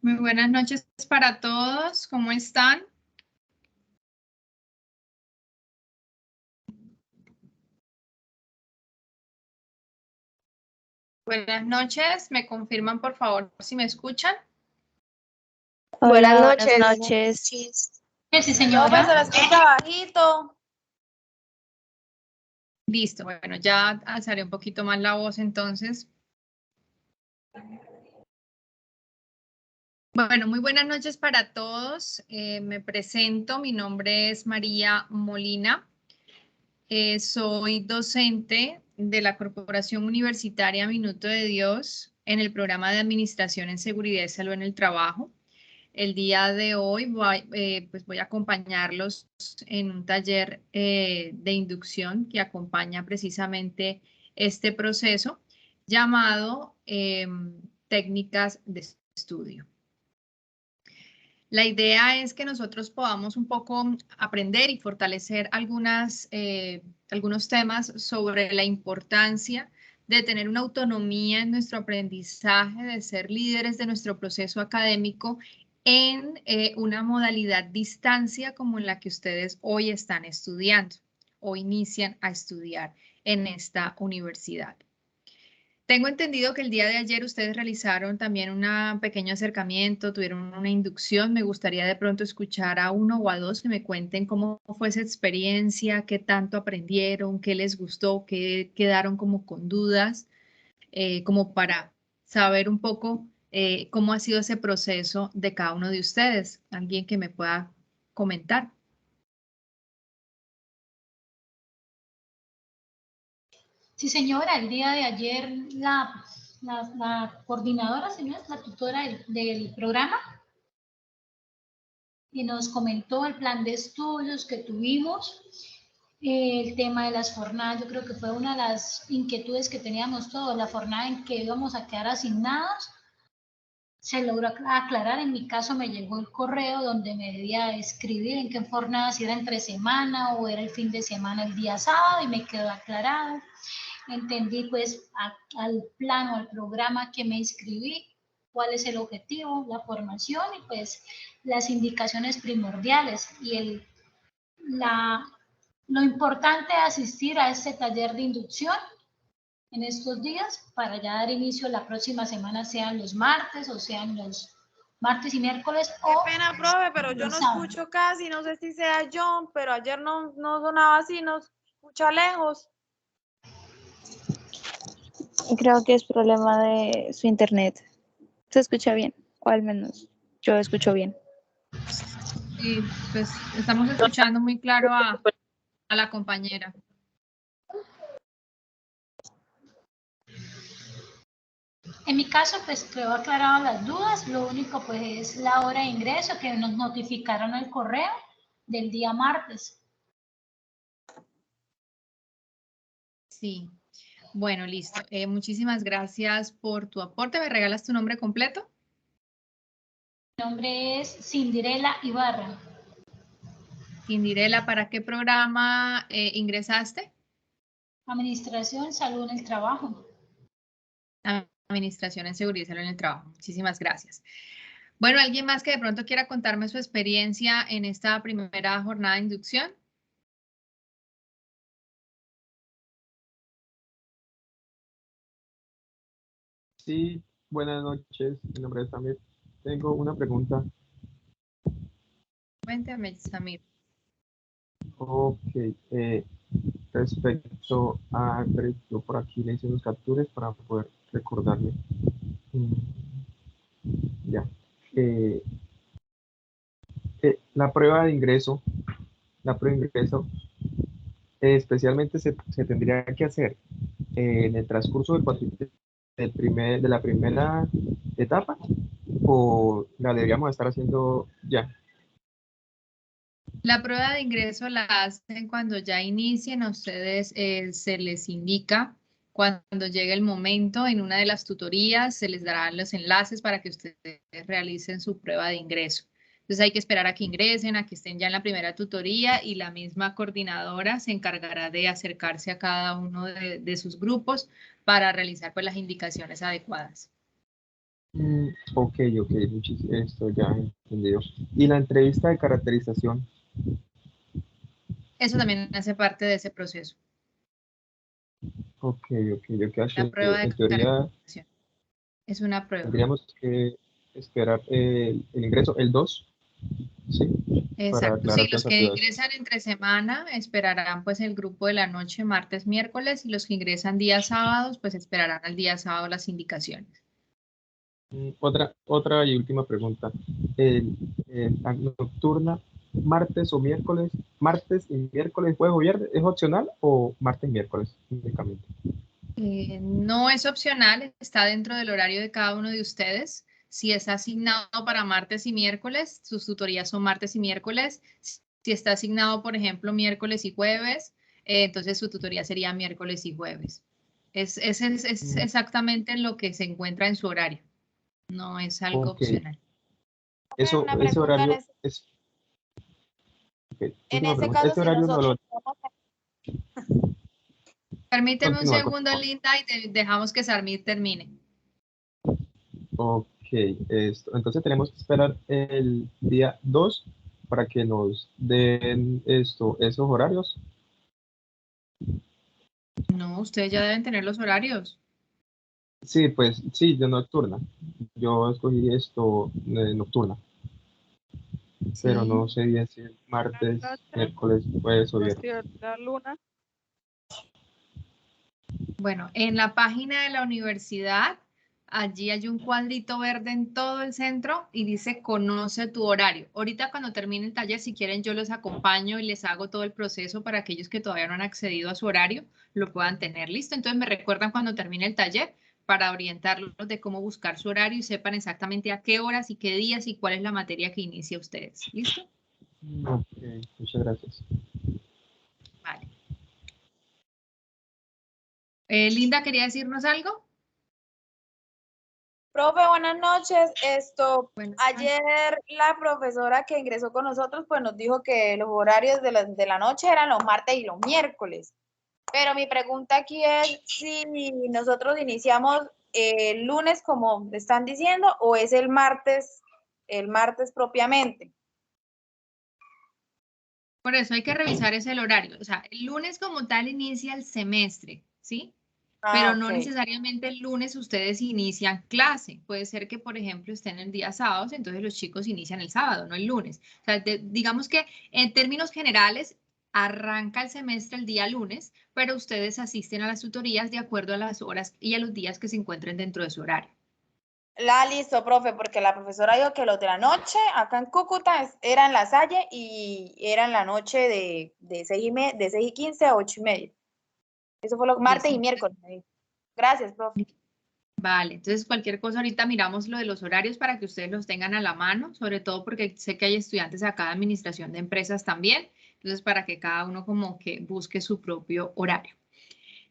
Muy buenas noches para todos. ¿Cómo están? Buenas noches. ¿Me confirman, por favor, si me escuchan? Buenas Hola, buenas noches. noches. Sí, señora. No, pues se la escucha bajito. Listo. Bueno, ya alzaré un poquito más la voz entonces. Bueno, muy buenas noches para todos. Me presento. Mi nombre es María Molina. Soy docente de la Corporación Universitaria Minuto de Dios en el programa de Administración en Seguridad y Salud en el Trabajo. El día de hoy pues voy a acompañarlos en un taller de inducción que acompaña precisamente este proceso llamado técnicas de estudio. La idea es que nosotros podamos un poco aprender y fortalecer algunos temas sobre la importancia de tener una autonomía en nuestro aprendizaje, de ser líderes de nuestro proceso académico en una modalidad distancia como en la que ustedes hoy están estudiando o inician a estudiar en esta universidad. Tengo entendido que el día de ayer ustedes realizaron también un pequeño acercamiento, tuvieron una inducción. Me gustaría de pronto escuchar a uno o a dos que me cuenten cómo fue esa experiencia, qué tanto aprendieron, qué les gustó, qué quedaron como con dudas, como para saber un poco cómo ha sido ese proceso de cada uno de ustedes. Alguien que me pueda comentar. Sí, señora, el día de ayer la coordinadora, señora, la tutora del programa, y nos comentó el plan de estudios que tuvimos, el tema de las jornadas. Yo creo que fue una de las inquietudes que teníamos todos, la jornada en que íbamos a quedar asignados. Se logró aclarar. En mi caso me llegó el correo donde me debía escribir en qué jornada, si era entre semana o era el fin de semana, el día sábado, y me quedó aclarado. Entendí pues al plan o al programa que me inscribí, cuál es el objetivo, la formación y pues las indicaciones primordiales y lo importante de asistir a este taller de inducción en estos días para ya dar inicio la próxima semana, sean los martes o sean los martes y miércoles. Qué pena, profe, pero yo no escucho casi, no sé si sea John, pero ayer no sonaba así, no escucha lejos. Creo que es problema de su internet. Se escucha bien, o al menos yo escucho bien. Sí, pues estamos escuchando muy claro a la compañera. En mi caso, pues quedó aclarado las dudas. Lo único, pues, es la hora de ingreso que nos notificaron el correo del día martes. Sí. Bueno, listo. Muchísimas gracias por tu aporte. ¿Me regalas tu nombre completo? Mi nombre es Cindirela Ibarra. Cindirela, ¿para qué programa ingresaste? Administración, Salud en el Trabajo. Administración en Seguridad y Salud en el Trabajo. Muchísimas gracias. Bueno, ¿alguien más que de pronto quiera contarme su experiencia en esta primera jornada de inducción? Sí, buenas noches. Mi nombre es Samir. Tengo una pregunta. Cuéntame, Samir. Ok, respecto a, pero yo por aquí le hice unos capturas para poder recordarme. Mm, Ya. Eh, la prueba de ingreso, especialmente se tendría que hacer en el transcurso de la primera etapa, o la deberíamos estar haciendo ya. La prueba de ingreso la hacen cuando ya inicien, a ustedes se les indica cuando llegue el momento en una de las tutorías, se les darán los enlaces para que ustedes realicen su prueba de ingreso. Entonces hay que esperar a que ingresen, a que estén ya en la primera tutoría y la misma coordinadora se encargará de acercarse a cada uno de sus grupos para realizar pues las indicaciones adecuadas. Ok, esto ya he entendido. Y la entrevista de caracterización. Eso también hace parte de ese proceso, Ok, yo que la hace, prueba de en teoría caracterización. Es una prueba. tendríamos que esperar el ingreso, el 2, ¿sí? Para Exacto. Sí, aclarar los todas esas que dudas. ingresan entre semana esperarán pues el grupo de la noche, martes, miércoles, y los que ingresan días sábados, pues esperarán al día sábado las indicaciones. Otra y última pregunta. La nocturna, martes y miércoles, jueves o viernes, ¿es opcional o martes y miércoles únicamente? No es opcional, está dentro del horario de cada uno de ustedes. Si está asignado para martes y miércoles, sus tutorías son martes y miércoles. Si está asignado, por ejemplo, miércoles y jueves, entonces su tutoría sería miércoles y jueves. Es Mm, exactamente lo que se encuentra en su horario. No es algo Ok, opcional. Profe, una ese pregunta horario es, ok, en última ese pregunta, caso, ese si horario no nosotros lo, Permíteme un continúa. segundo, Linda, y dejamos que Sarmit termine. Ok, entonces tenemos que esperar el día 2 para que nos den esos horarios. No, ustedes ya deben tener los horarios. Sí, pues sí, de nocturna. Yo escogí nocturna, pero Sí. no sé bien si es la martes, noche, miércoles, jueves o viernes. vestido de la luna. Bueno, en la página de la universidad, allí hay un cuadrito verde en todo el centro y dice conoce tu horario. Ahorita cuando termine el taller, si quieren, yo los acompaño y les hago todo el proceso para aquellos que todavía no han accedido a su horario, lo puedan tener listo. Entonces me recuerdan cuando termine el taller para orientarlos de cómo buscar su horario y sepan exactamente a qué horas y qué días y cuál es la materia que inicia ustedes. ¿Listo? Ok, muchas gracias. Vale. Linda, ¿quería decirnos algo? Profe, buenas noches. Bueno, Ayer la profesora que ingresó con nosotros, pues nos dijo que los horarios de la noche eran los martes y los miércoles. Pero mi pregunta aquí es si nosotros iniciamos el lunes, como están diciendo, o es el martes propiamente. por eso hay que revisar ese horario. O sea, el lunes como tal inicia el semestre, ¿sí? Ah, Pero no ok. necesariamente el lunes ustedes inician clase. Puede ser que, por ejemplo, estén el día sábado, entonces los chicos inician el sábado, no el lunes. O sea, digamos que en términos generales arranca el semestre el día lunes, pero ustedes asisten a las tutorías de acuerdo a las horas y a los días que se encuentren dentro de su horario. Listo, profe, porque la profesora dijo que los de la noche acá en Cúcuta era en La Salle y era en la noche de 6:15 a 8:30. Eso fue lo martes Listo. y miércoles. Me dijo. Gracias, profe. Vale, entonces cualquier cosa ahorita miramos lo de los horarios para que ustedes los tengan a la mano, sobre todo porque sé que hay estudiantes acá de administración de empresas también, entonces para que cada uno como que busque su propio horario.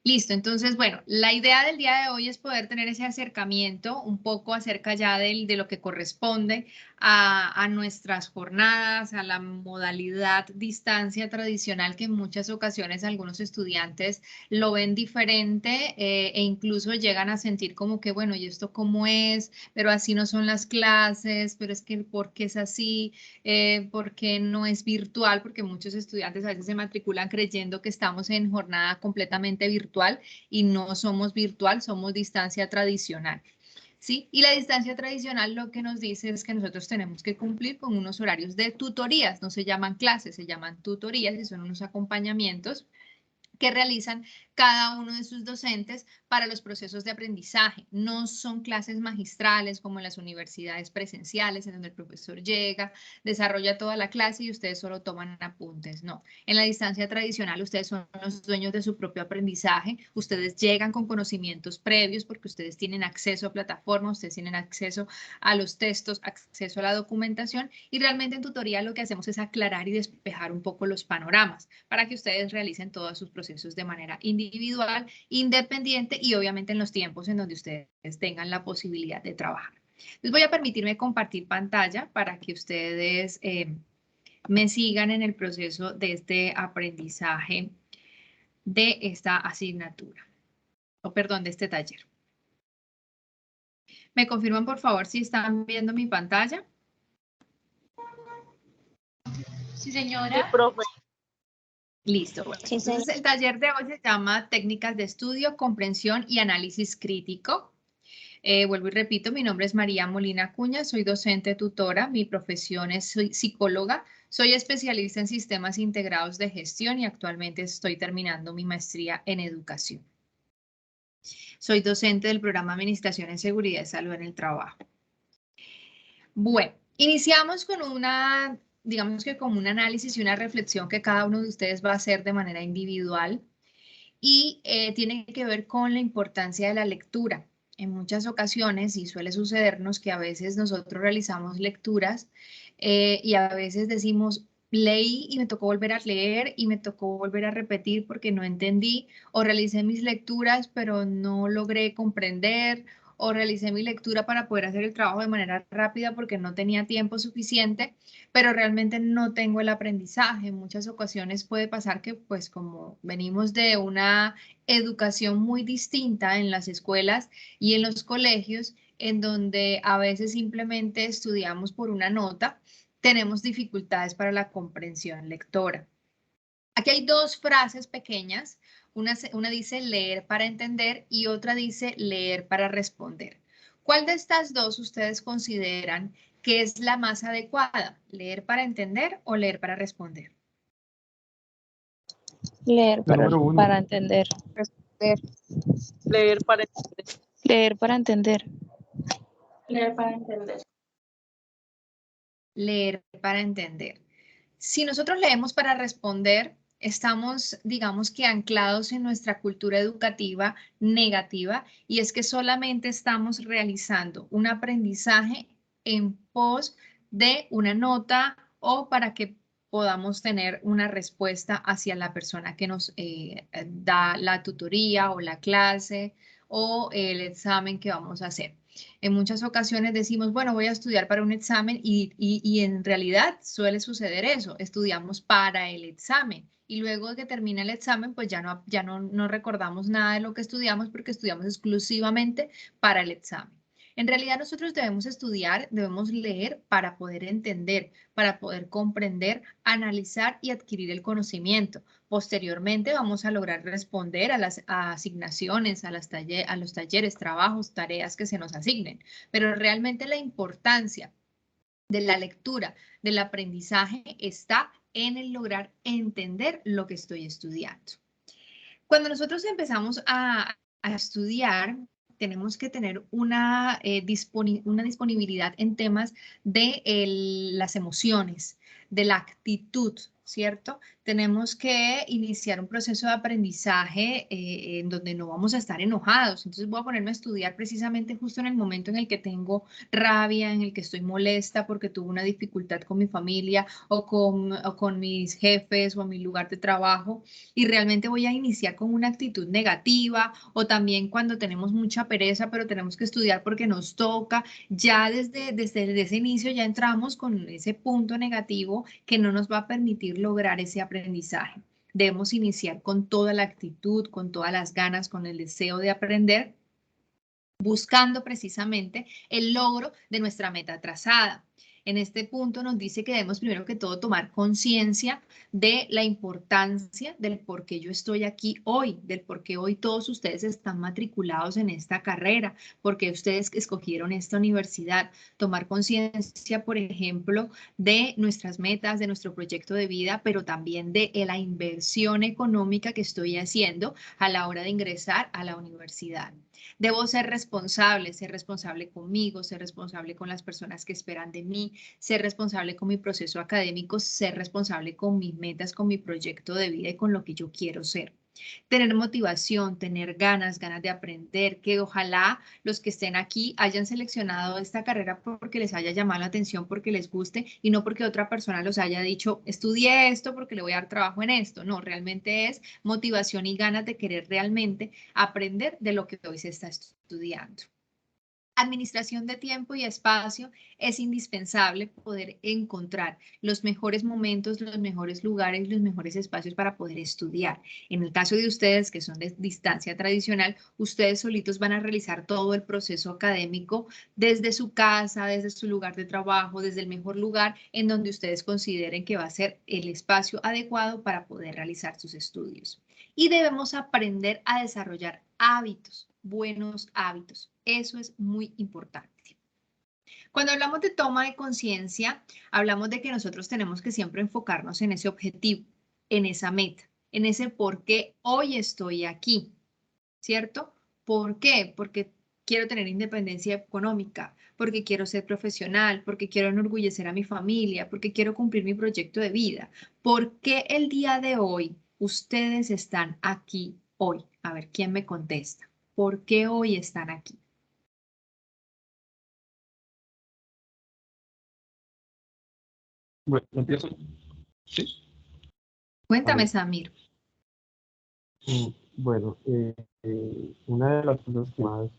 Listo, entonces, bueno, la idea del día de hoy es poder tener ese acercamiento un poco acerca ya de lo que corresponde a nuestras jornadas, a la modalidad distancia tradicional que en muchas ocasiones algunos estudiantes lo ven diferente e incluso llegan a sentir como que, bueno, ¿y esto cómo es? Pero así no son las clases, pero es que ¿por qué es así? ¿Por qué no es virtual? Porque muchos estudiantes a veces se matriculan creyendo que estamos en jornada completamente virtual y no somos virtual, somos distancia tradicional. ¿Sí? Y la distancia tradicional lo que nos dice es que nosotros tenemos que cumplir con unos horarios de tutorías, no se llaman clases, se llaman tutorías y son unos acompañamientos que realizan cada uno de sus docentes para los procesos de aprendizaje. No son clases magistrales como en las universidades presenciales, en donde el profesor llega, desarrolla toda la clase y ustedes solo toman apuntes. No, en la distancia tradicional ustedes son los dueños de su propio aprendizaje, ustedes llegan con conocimientos previos porque ustedes tienen acceso a plataformas, ustedes tienen acceso a los textos, acceso a la documentación y realmente en tutoría lo que hacemos es aclarar y despejar un poco los panoramas para que ustedes realicen todos sus procesos de manera individual, independiente y obviamente en los tiempos en donde ustedes tengan la posibilidad de trabajar. Les voy a permitirme compartir pantalla para que ustedes me sigan en el proceso de este aprendizaje de esta asignatura, o perdón, de este taller. ¿Me confirman, por favor, si están viendo mi pantalla? Sí, señora. Sí, profe. Listo. Bueno, Sí, entonces el taller de hoy se llama Técnicas de Estudio, Comprensión y Análisis Crítico. Vuelvo y repito, mi nombre es María Molina Acuña, soy docente tutora, mi profesión es soy psicóloga, soy especialista en sistemas integrados de gestión y actualmente estoy terminando mi maestría en educación. Soy docente del programa Administración en Seguridad y Salud en el Trabajo. Bueno, iniciamos con digamos que con un análisis y una reflexión que cada uno de ustedes va a hacer de manera individual y tiene que ver con la importancia de la lectura. En muchas ocasiones, y suele sucedernos que a veces nosotros realizamos lecturas y a veces decimos, leí y me tocó volver a leer y me tocó volver a repetir porque no entendí, o realicé mis lecturas pero no logré comprender, o realicé mi lectura para poder hacer el trabajo de manera rápida porque no tenía tiempo suficiente, pero realmente no tengo el aprendizaje. En muchas ocasiones puede pasar que, pues, como venimos de una educación muy distinta en las escuelas y en los colegios, en donde a veces simplemente estudiamos por una nota, tenemos dificultades para la comprensión lectora. Aquí hay dos frases pequeñas. Una dice leer para entender y otra dice leer para responder. ¿Cuál de estas dos ustedes consideran que es la más adecuada? ¿Leer para entender o leer para responder? Leer La número uno. para entender. Leer para entender. Leer para entender. Leer para entender. Leer para entender. Si nosotros leemos para responder, estamos, digamos que anclados en nuestra cultura educativa negativa y es que solamente estamos realizando un aprendizaje en pos de una nota o para que podamos tener una respuesta hacia la persona que nos da la tutoría o la clase o el examen que vamos a hacer. En muchas ocasiones decimos, bueno, voy a estudiar para un examen y en realidad suele suceder eso, estudiamos para el examen y luego de que termina el examen, pues no recordamos nada de lo que estudiamos porque estudiamos exclusivamente para el examen. En realidad nosotros debemos estudiar, debemos leer para poder entender, para poder comprender, analizar y adquirir el conocimiento. Posteriormente vamos a lograr responder a las asignaciones, a los talleres, trabajos, tareas que se nos asignen. Pero realmente la importancia de la lectura, del aprendizaje, está en el lograr entender lo que estoy estudiando. Cuando nosotros empezamos a estudiar, tenemos que tener una disponibilidad en temas de las emociones, de la actitud, ¿cierto? Tenemos que iniciar un proceso de aprendizaje en donde no vamos a estar enojados. Entonces voy a ponerme a estudiar precisamente justo en el momento en el que tengo rabia, en el que estoy molesta porque tuve una dificultad con mi familia o con mis jefes o en mi lugar de trabajo y realmente voy a iniciar con una actitud negativa o también cuando tenemos mucha pereza, pero tenemos que estudiar porque nos toca, ya desde ese inicio ya entramos con ese punto negativo que no nos va a permitir lograr ese aprendizaje. Debemos iniciar con toda la actitud, con todas las ganas, con el deseo de aprender, buscando precisamente el logro de nuestra meta trazada. En este punto nos dice que debemos primero que todo tomar conciencia de la importancia del por qué yo estoy aquí hoy, del por qué hoy todos ustedes están matriculados en esta carrera, por qué ustedes escogieron esta universidad. Tomar conciencia, por ejemplo, de nuestras metas, de nuestro proyecto de vida, pero también de la inversión económica que estoy haciendo a la hora de ingresar a la universidad. Debo ser responsable conmigo, ser responsable con las personas que esperan de mí, ser responsable con mi proceso académico, ser responsable con mis metas, con mi proyecto de vida y con lo que yo quiero ser. Tener motivación, tener ganas de aprender, que ojalá los que estén aquí hayan seleccionado esta carrera porque les haya llamado la atención, porque les guste y no porque otra persona los haya dicho, estudie esto porque le voy a dar trabajo en esto. No, realmente es motivación y ganas de querer realmente aprender de lo que hoy se está estudiando. Administración de tiempo y espacio, es indispensable poder encontrar los mejores momentos, los mejores lugares, los mejores espacios para poder estudiar. En el caso de ustedes que son de distancia tradicional, ustedes solitos van a realizar todo el proceso académico desde su casa, desde su lugar de trabajo, desde el mejor lugar en donde ustedes consideren que va a ser el espacio adecuado para poder realizar sus estudios. Y debemos aprender a desarrollar hábitos, buenos hábitos. Eso es muy importante. Cuando hablamos de toma de conciencia, hablamos de que nosotros tenemos que siempre enfocarnos en ese objetivo, en esa meta, en ese por qué hoy estoy aquí, ¿cierto? ¿Por qué? Porque quiero tener independencia económica, porque quiero ser profesional, porque quiero enorgullecer a mi familia, porque quiero cumplir mi proyecto de vida. ¿Por qué el día de hoy ustedes están aquí hoy? A ver, ¿quién me contesta? ¿Por qué hoy están aquí? Bueno, empiezo. Sí. A Cuéntame, ver, Samir. bueno, una de las cosas que más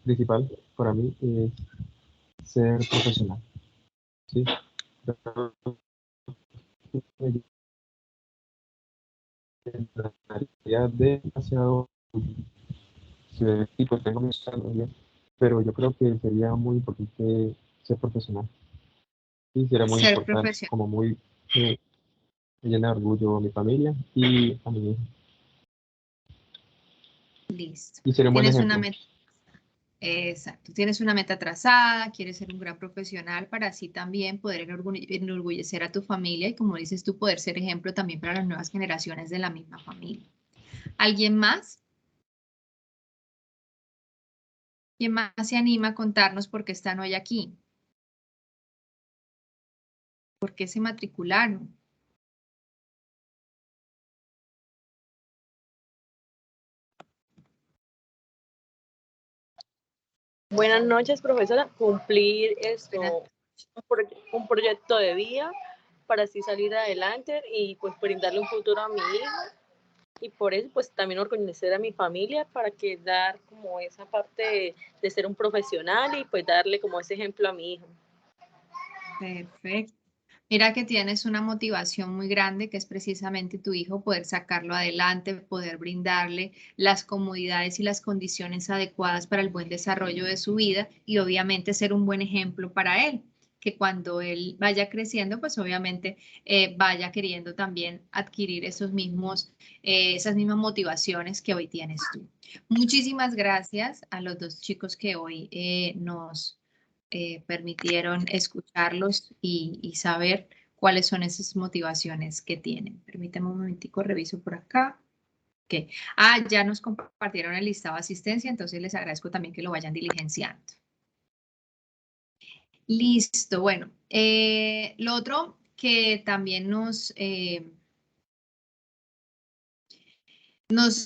principal para mí es ser profesional. ¿Sí? Ya demasiado, sí, pues tengo mis familia, pero yo creo que sería muy importante ser profesional. Sí, sería muy Ser importante, profesional. como muy, me llena de orgullo a mi familia y a mi hija. Listo. Y sería un buen Tienes una ejemplo. meta. Exacto. Tienes una meta trazada, quieres ser un gran profesional para así también poder enorgullecer a tu familia y, como dices tú, poder ser ejemplo también para las nuevas generaciones de la misma familia. ¿Alguien más? ¿Quién más se anima a contarnos por qué están hoy aquí? ¿Por qué se matricularon? Buenas noches, profesora. Cumplir Buenas. un proyecto de vida para así salir adelante y pues brindarle un futuro a mi hija y por eso pues también organizar a mi familia para que dar como esa parte de ser un profesional y pues darle como ese ejemplo a mi hijo. Perfecto. Mira que tienes una motivación muy grande, que es precisamente tu hijo, poder sacarlo adelante, poder brindarle las comodidades y las condiciones adecuadas para el buen desarrollo de su vida y obviamente ser un buen ejemplo para él, que cuando él vaya creciendo, pues obviamente vaya queriendo también adquirir esas mismas motivaciones que hoy tienes tú. Muchísimas gracias a los dos chicos que hoy nos permitieron escucharlos y saber cuáles son esas motivaciones que tienen. Permítame un momentico, reviso por acá. Okay. Ya nos compartieron el listado de asistencia, entonces les agradezco también que lo vayan diligenciando. Listo, bueno, lo otro que también nos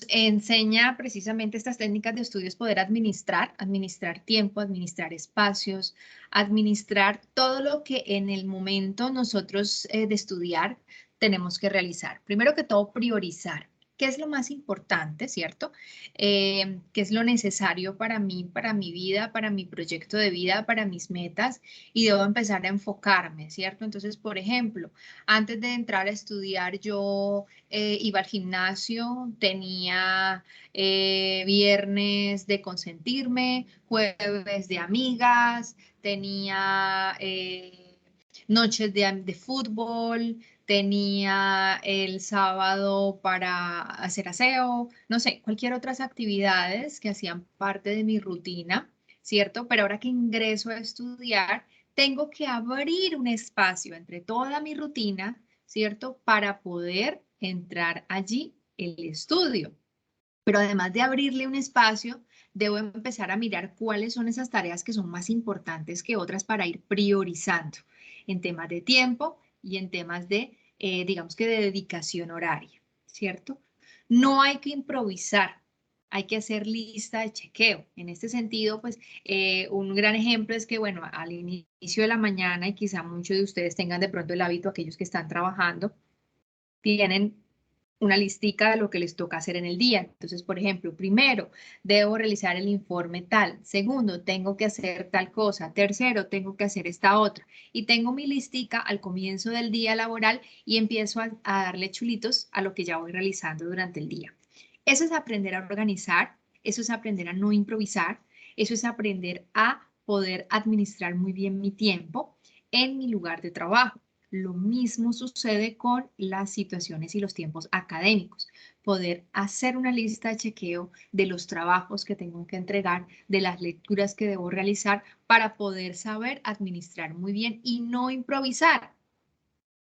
enseña precisamente estas técnicas de estudios, poder administrar tiempo, administrar espacios, administrar todo lo que en el momento nosotros de estudiar tenemos que realizar. Primero que todo, priorizar. ¿Qué es lo más importante, cierto? ¿Qué es lo necesario para mí, para mi vida, para mi proyecto de vida, para mis metas? Y debo empezar a enfocarme, ¿cierto? Entonces, por ejemplo, antes de entrar a estudiar, yo iba al gimnasio, tenía viernes de consentirme, jueves de amigas, tenía noches de fútbol, tenía el sábado para hacer aseo, no sé, cualquier otras actividades que hacían parte de mi rutina, ¿cierto? Pero ahora que ingreso a estudiar, tengo que abrir un espacio entre toda mi rutina, ¿cierto? Para poder entrar allí el estudio. Pero además de abrirle un espacio, debo empezar a mirar cuáles son esas tareas que son más importantes que otras para ir priorizando en temas de tiempo y en temas de, digamos que de dedicación horaria, ¿cierto? No hay que improvisar, hay que hacer lista de chequeo. En este sentido, pues un gran ejemplo es que, bueno, al inicio de la mañana, y quizá muchos de ustedes tengan de pronto el hábito, aquellos que están trabajando, tienen una listica de lo que les toca hacer en el día. Entonces, por ejemplo, primero, debo realizar el informe tal. Segundo, tengo que hacer tal cosa. Tercero, tengo que hacer esta otra. Y tengo mi listica al comienzo del día laboral y empiezo a darle chulitos a lo que ya voy realizando durante el día. Eso es aprender a organizar, eso es aprender a no improvisar, eso es aprender a poder administrar muy bien mi tiempo en mi lugar de trabajo. Lo mismo sucede con las situaciones y los tiempos académicos. Poder hacer una lista de chequeo de los trabajos que tengo que entregar, de las lecturas que debo realizar para poder saber administrar muy bien y no improvisar.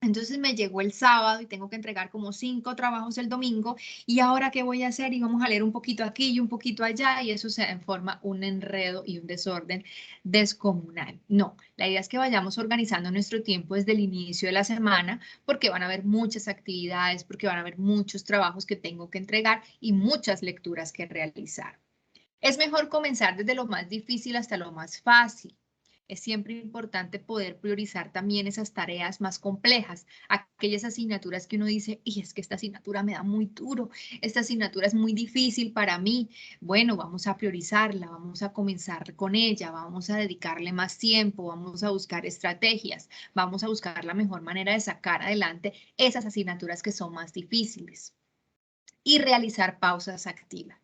Entonces me llegó el sábado y tengo que entregar como 5 trabajos el domingo y ahora qué voy a hacer y vamos a leer un poquito aquí y un poquito allá y eso se forma un enredo y un desorden descomunal. No, la idea es que vayamos organizando nuestro tiempo desde el inicio de la semana porque van a haber muchas actividades, porque van a haber muchos trabajos que tengo que entregar y muchas lecturas que realizar. Es mejor comenzar desde lo más difícil hasta lo más fácil. Es siempre importante poder priorizar también esas tareas más complejas, aquellas asignaturas que uno dice, y es que esta asignatura me da muy duro, esta asignatura es muy difícil para mí. Bueno, vamos a priorizarla, vamos a comenzar con ella, vamos a dedicarle más tiempo, vamos a buscar estrategias, vamos a buscar la mejor manera de sacar adelante esas asignaturas que son más difíciles y realizar pausas activas.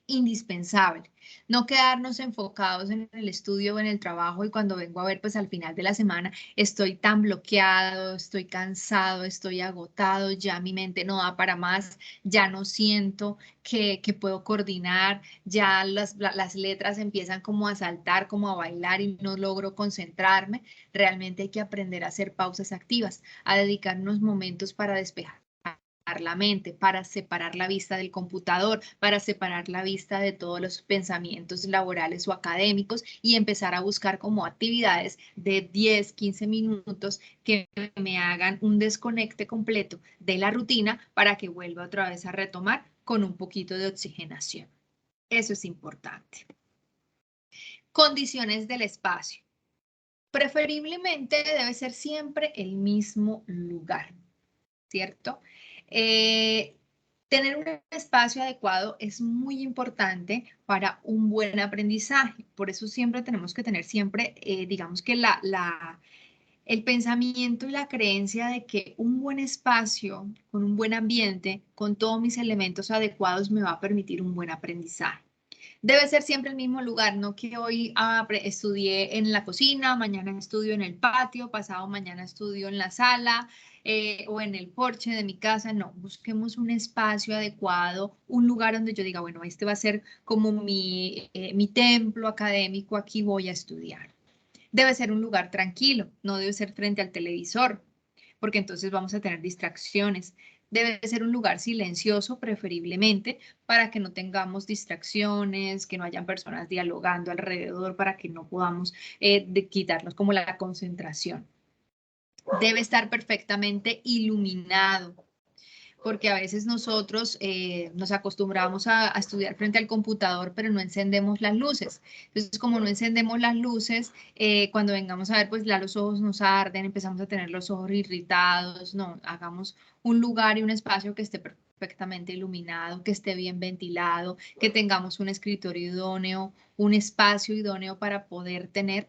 Indispensable. No quedarnos enfocados en el estudio o en el trabajo y cuando vengo a ver, pues al final de la semana estoy tan bloqueado, estoy cansado, estoy agotado, ya mi mente no da para más, ya no siento que puedo coordinar, ya las letras empiezan como a saltar, como a bailar y no logro concentrarme. Realmente hay que aprender a hacer pausas activas, a dedicarnos momentos para despejar la mente, para separar la vista del computador, para separar la vista de todos los pensamientos laborales o académicos y empezar a buscar como actividades de 10, 15 minutos que me hagan un desconecte completo de la rutina para que vuelva otra vez a retomar con un poquito de oxigenación. Eso es importante. Condiciones del espacio. Preferiblemente debe ser siempre el mismo lugar, ¿cierto? Tener un espacio adecuado es muy importante para un buen aprendizaje. Por eso siempre tenemos que tener siempre, digamos que el pensamiento y la creencia de que un buen espacio, con un buen ambiente, con todos mis elementos adecuados, me va a permitir un buen aprendizaje. Debe ser siempre el mismo lugar, no que hoy estudié en la cocina, mañana estudio en el patio, pasado mañana estudio en la sala o en el porche de mi casa. No, busquemos un espacio adecuado, un lugar donde yo diga, bueno, este va a ser como mi templo académico, aquí voy a estudiar. Debe ser un lugar tranquilo, no debe ser frente al televisor, porque entonces vamos a tener distracciones. Debe ser un lugar silencioso, preferiblemente, para que no tengamos distracciones, que no hayan personas dialogando alrededor, para que no podamos quitarnos como la concentración. Debe estar perfectamente iluminado, porque a veces nosotros nos acostumbramos a estudiar frente al computador, pero no encendemos las luces. Entonces, como no encendemos las luces, cuando vengamos a ver, pues ya los ojos nos arden, empezamos a tener los ojos irritados. No, hagamos un lugar y un espacio que esté perfectamente iluminado, que esté bien ventilado, que tengamos un escritorio idóneo, un espacio idóneo para poder tener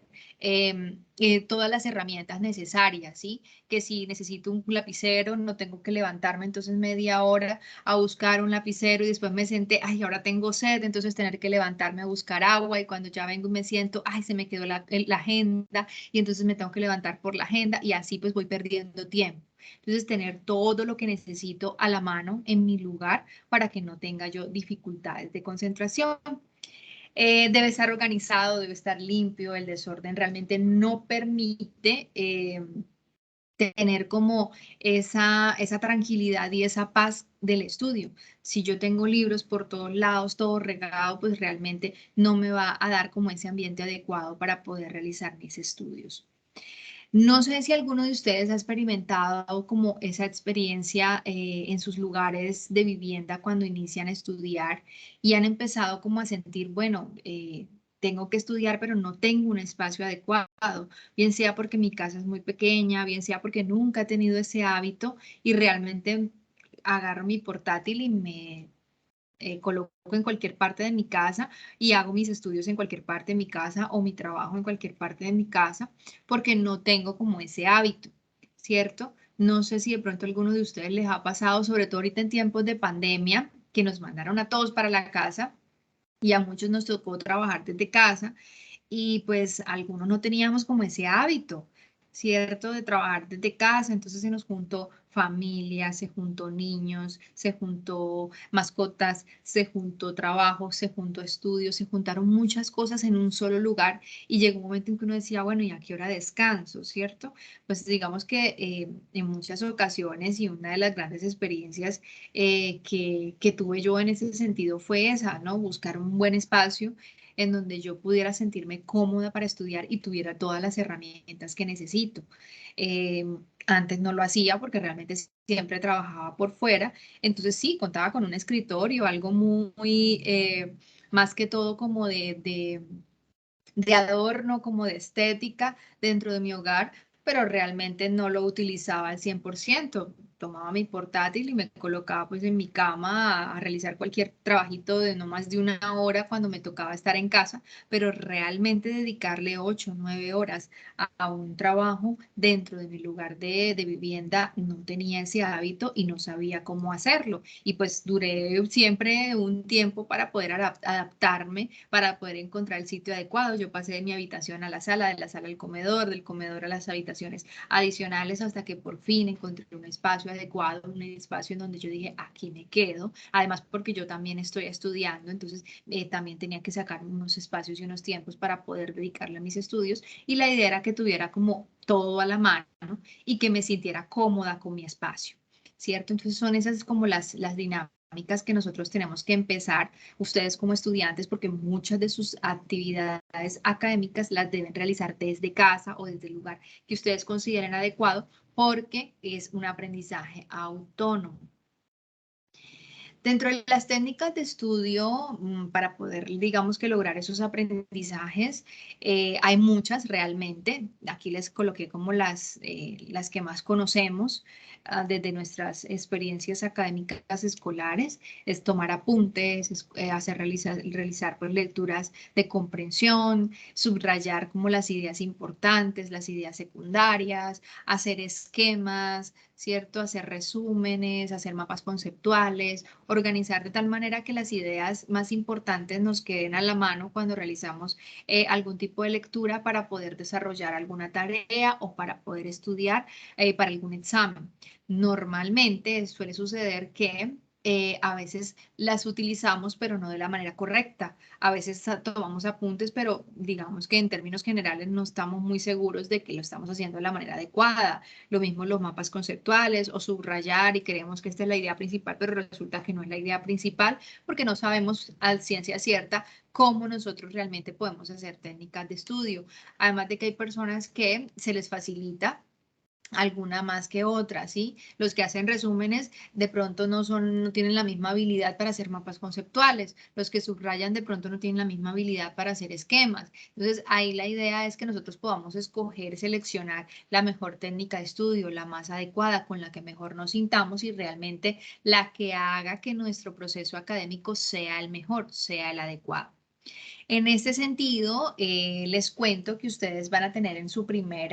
todas las herramientas necesarias, ¿sí? Que si necesito un lapicero, no tengo que levantarme entonces media hora a buscar un lapicero y después me senté, ay, ahora tengo sed, entonces tener que levantarme a buscar agua y cuando ya vengo y me siento, ay, se me quedó la agenda y entonces me tengo que levantar por la agenda y así pues voy perdiendo tiempo. Entonces tener todo lo que necesito a la mano en mi lugar para que no tenga yo dificultades de concentración. Debe estar organizado, debe estar limpio, el desorden realmente no permite tener como esa tranquilidad y esa paz del estudio. Si yo tengo libros por todos lados, todo regado, pues realmente no me va a dar como ese ambiente adecuado para poder realizar mis estudios. No sé si alguno de ustedes ha experimentado como esa experiencia en sus lugares de vivienda cuando inician a estudiar y han empezado como a sentir, bueno, tengo que estudiar, pero no tengo un espacio adecuado, bien sea porque mi casa es muy pequeña, bien sea porque nunca he tenido ese hábito y realmente agarro mi portátil y me coloco en cualquier parte de mi casa y hago mis estudios en cualquier parte de mi casa o mi trabajo en cualquier parte de mi casa, porque no tengo como ese hábito, ¿cierto? No sé si de pronto a alguno de ustedes les ha pasado, sobre todo ahorita en tiempos de pandemia, que nos mandaron a todos para la casa y a muchos nos tocó trabajar desde casa y pues algunos no teníamos como ese hábito, ¿cierto? De trabajar desde casa, entonces se nos juntó familia, se juntó niños, se juntó mascotas, se juntó trabajo, se juntó estudios, se juntaron muchas cosas en un solo lugar y llegó un momento en que uno decía, bueno, ¿y a qué hora descanso, cierto? Pues digamos que en muchas ocasiones y una de las grandes experiencias que tuve yo en ese sentido fue esa, ¿no? Buscar un buen espacio en donde yo pudiera sentirme cómoda para estudiar y tuviera todas las herramientas que necesito. Eh, Antes no lo hacía porque realmente siempre trabajaba por fuera, entonces sí, contaba con un escritorio, algo muy, más que todo como de adorno, como de estética dentro de mi hogar, pero realmente no lo utilizaba al 100%. Tomaba mi portátil y me colocaba pues en mi cama a realizar cualquier trabajito de no más de una hora cuando me tocaba estar en casa, pero realmente dedicarle 8 o 9 horas a un trabajo dentro de mi lugar de vivienda no tenía ese hábito y no sabía cómo hacerlo. Y pues duré siempre un tiempo para poder adaptarme, para poder encontrar el sitio adecuado. Yo pasé de mi habitación a la sala, de la sala al comedor, del comedor a las habitaciones adicionales, hasta que por fin encontré un espacio adecuado, un espacio en donde yo dije, aquí me quedo. Además, porque yo también estoy estudiando, entonces también tenía que sacar unos espacios y unos tiempos para poder dedicarle a mis estudios. Y la idea era que tuviera como todo a la mano y que me sintiera cómoda con mi espacio, ¿cierto? Entonces son esas como las dinámicas que nosotros tenemos que empezar, ustedes como estudiantes, porque muchas de sus actividades académicas las deben realizar desde casa o desde el lugar que ustedes consideren adecuado, porque es un aprendizaje autónomo. Dentro de las técnicas de estudio, para poder, digamos que lograr esos aprendizajes, hay muchas realmente. Aquí les coloqué como las que más conocemos desde nuestras experiencias académicas escolares. Es tomar apuntes, realizar pues, lecturas de comprensión, subrayar como las ideas importantes, las ideas secundarias, hacer esquemas, ¿cierto? Hacer resúmenes, hacer mapas conceptuales, organizar de tal manera que las ideas más importantes nos queden a la mano cuando realizamos algún tipo de lectura para poder desarrollar alguna tarea o para poder estudiar para algún examen. Normalmente suele suceder que a veces las utilizamos, pero no de la manera correcta. A veces tomamos apuntes, pero digamos que en términos generales no estamos muy seguros de que lo estamos haciendo de la manera adecuada. Lo mismo los mapas conceptuales o subrayar y creemos que esta es la idea principal, pero resulta que no es la idea principal porque no sabemos a ciencia cierta cómo nosotros realmente podemos hacer técnicas de estudio. Además de que hay personas que se les facilita alguna más que otra, ¿sí? Los que hacen resúmenes de pronto no tienen la misma habilidad para hacer mapas conceptuales, los que subrayan de pronto no tienen la misma habilidad para hacer esquemas. Entonces, ahí la idea es que nosotros podamos escoger, seleccionar la mejor técnica de estudio, la más adecuada, con la que mejor nos sintamos y realmente la que haga que nuestro proceso académico sea el mejor, sea el adecuado. En este sentido, les cuento que ustedes van a tener en su primer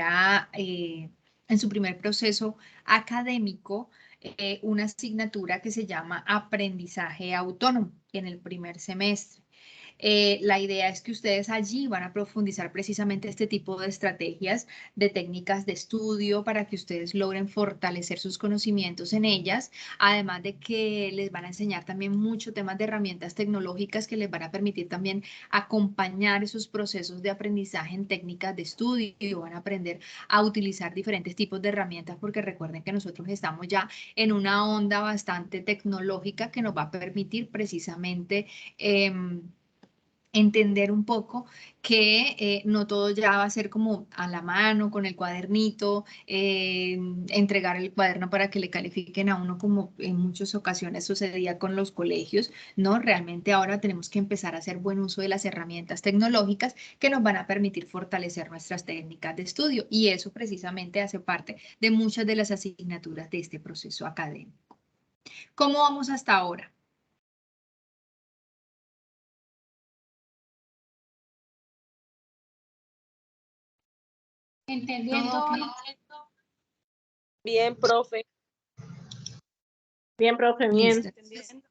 proceso académico una asignatura que se llama aprendizaje autónomo en el primer semestre. La idea es que ustedes allí van a profundizar precisamente este tipo de estrategias, de técnicas de estudio para que ustedes logren fortalecer sus conocimientos en ellas, además de que les van a enseñar también mucho temas de herramientas tecnológicas que les van a permitir también acompañar esos procesos de aprendizaje en técnicas de estudio y van a aprender a utilizar diferentes tipos de herramientas porque recuerden que nosotros estamos ya en una onda bastante tecnológica que nos va a permitir precisamente entender un poco que no todo ya va a ser como a la mano, con el cuadernito, entregar el cuaderno para que le califiquen a uno como en muchas ocasiones sucedía con los colegios, ¿no? Realmente ahora tenemos que empezar a hacer buen uso de las herramientas tecnológicas que nos van a permitir fortalecer nuestras técnicas de estudio y eso precisamente hace parte de muchas de las asignaturas de este proceso académico. ¿Cómo vamos hasta ahora? Entendiendo. Bien, profe. Bien, profe, Listo. bien.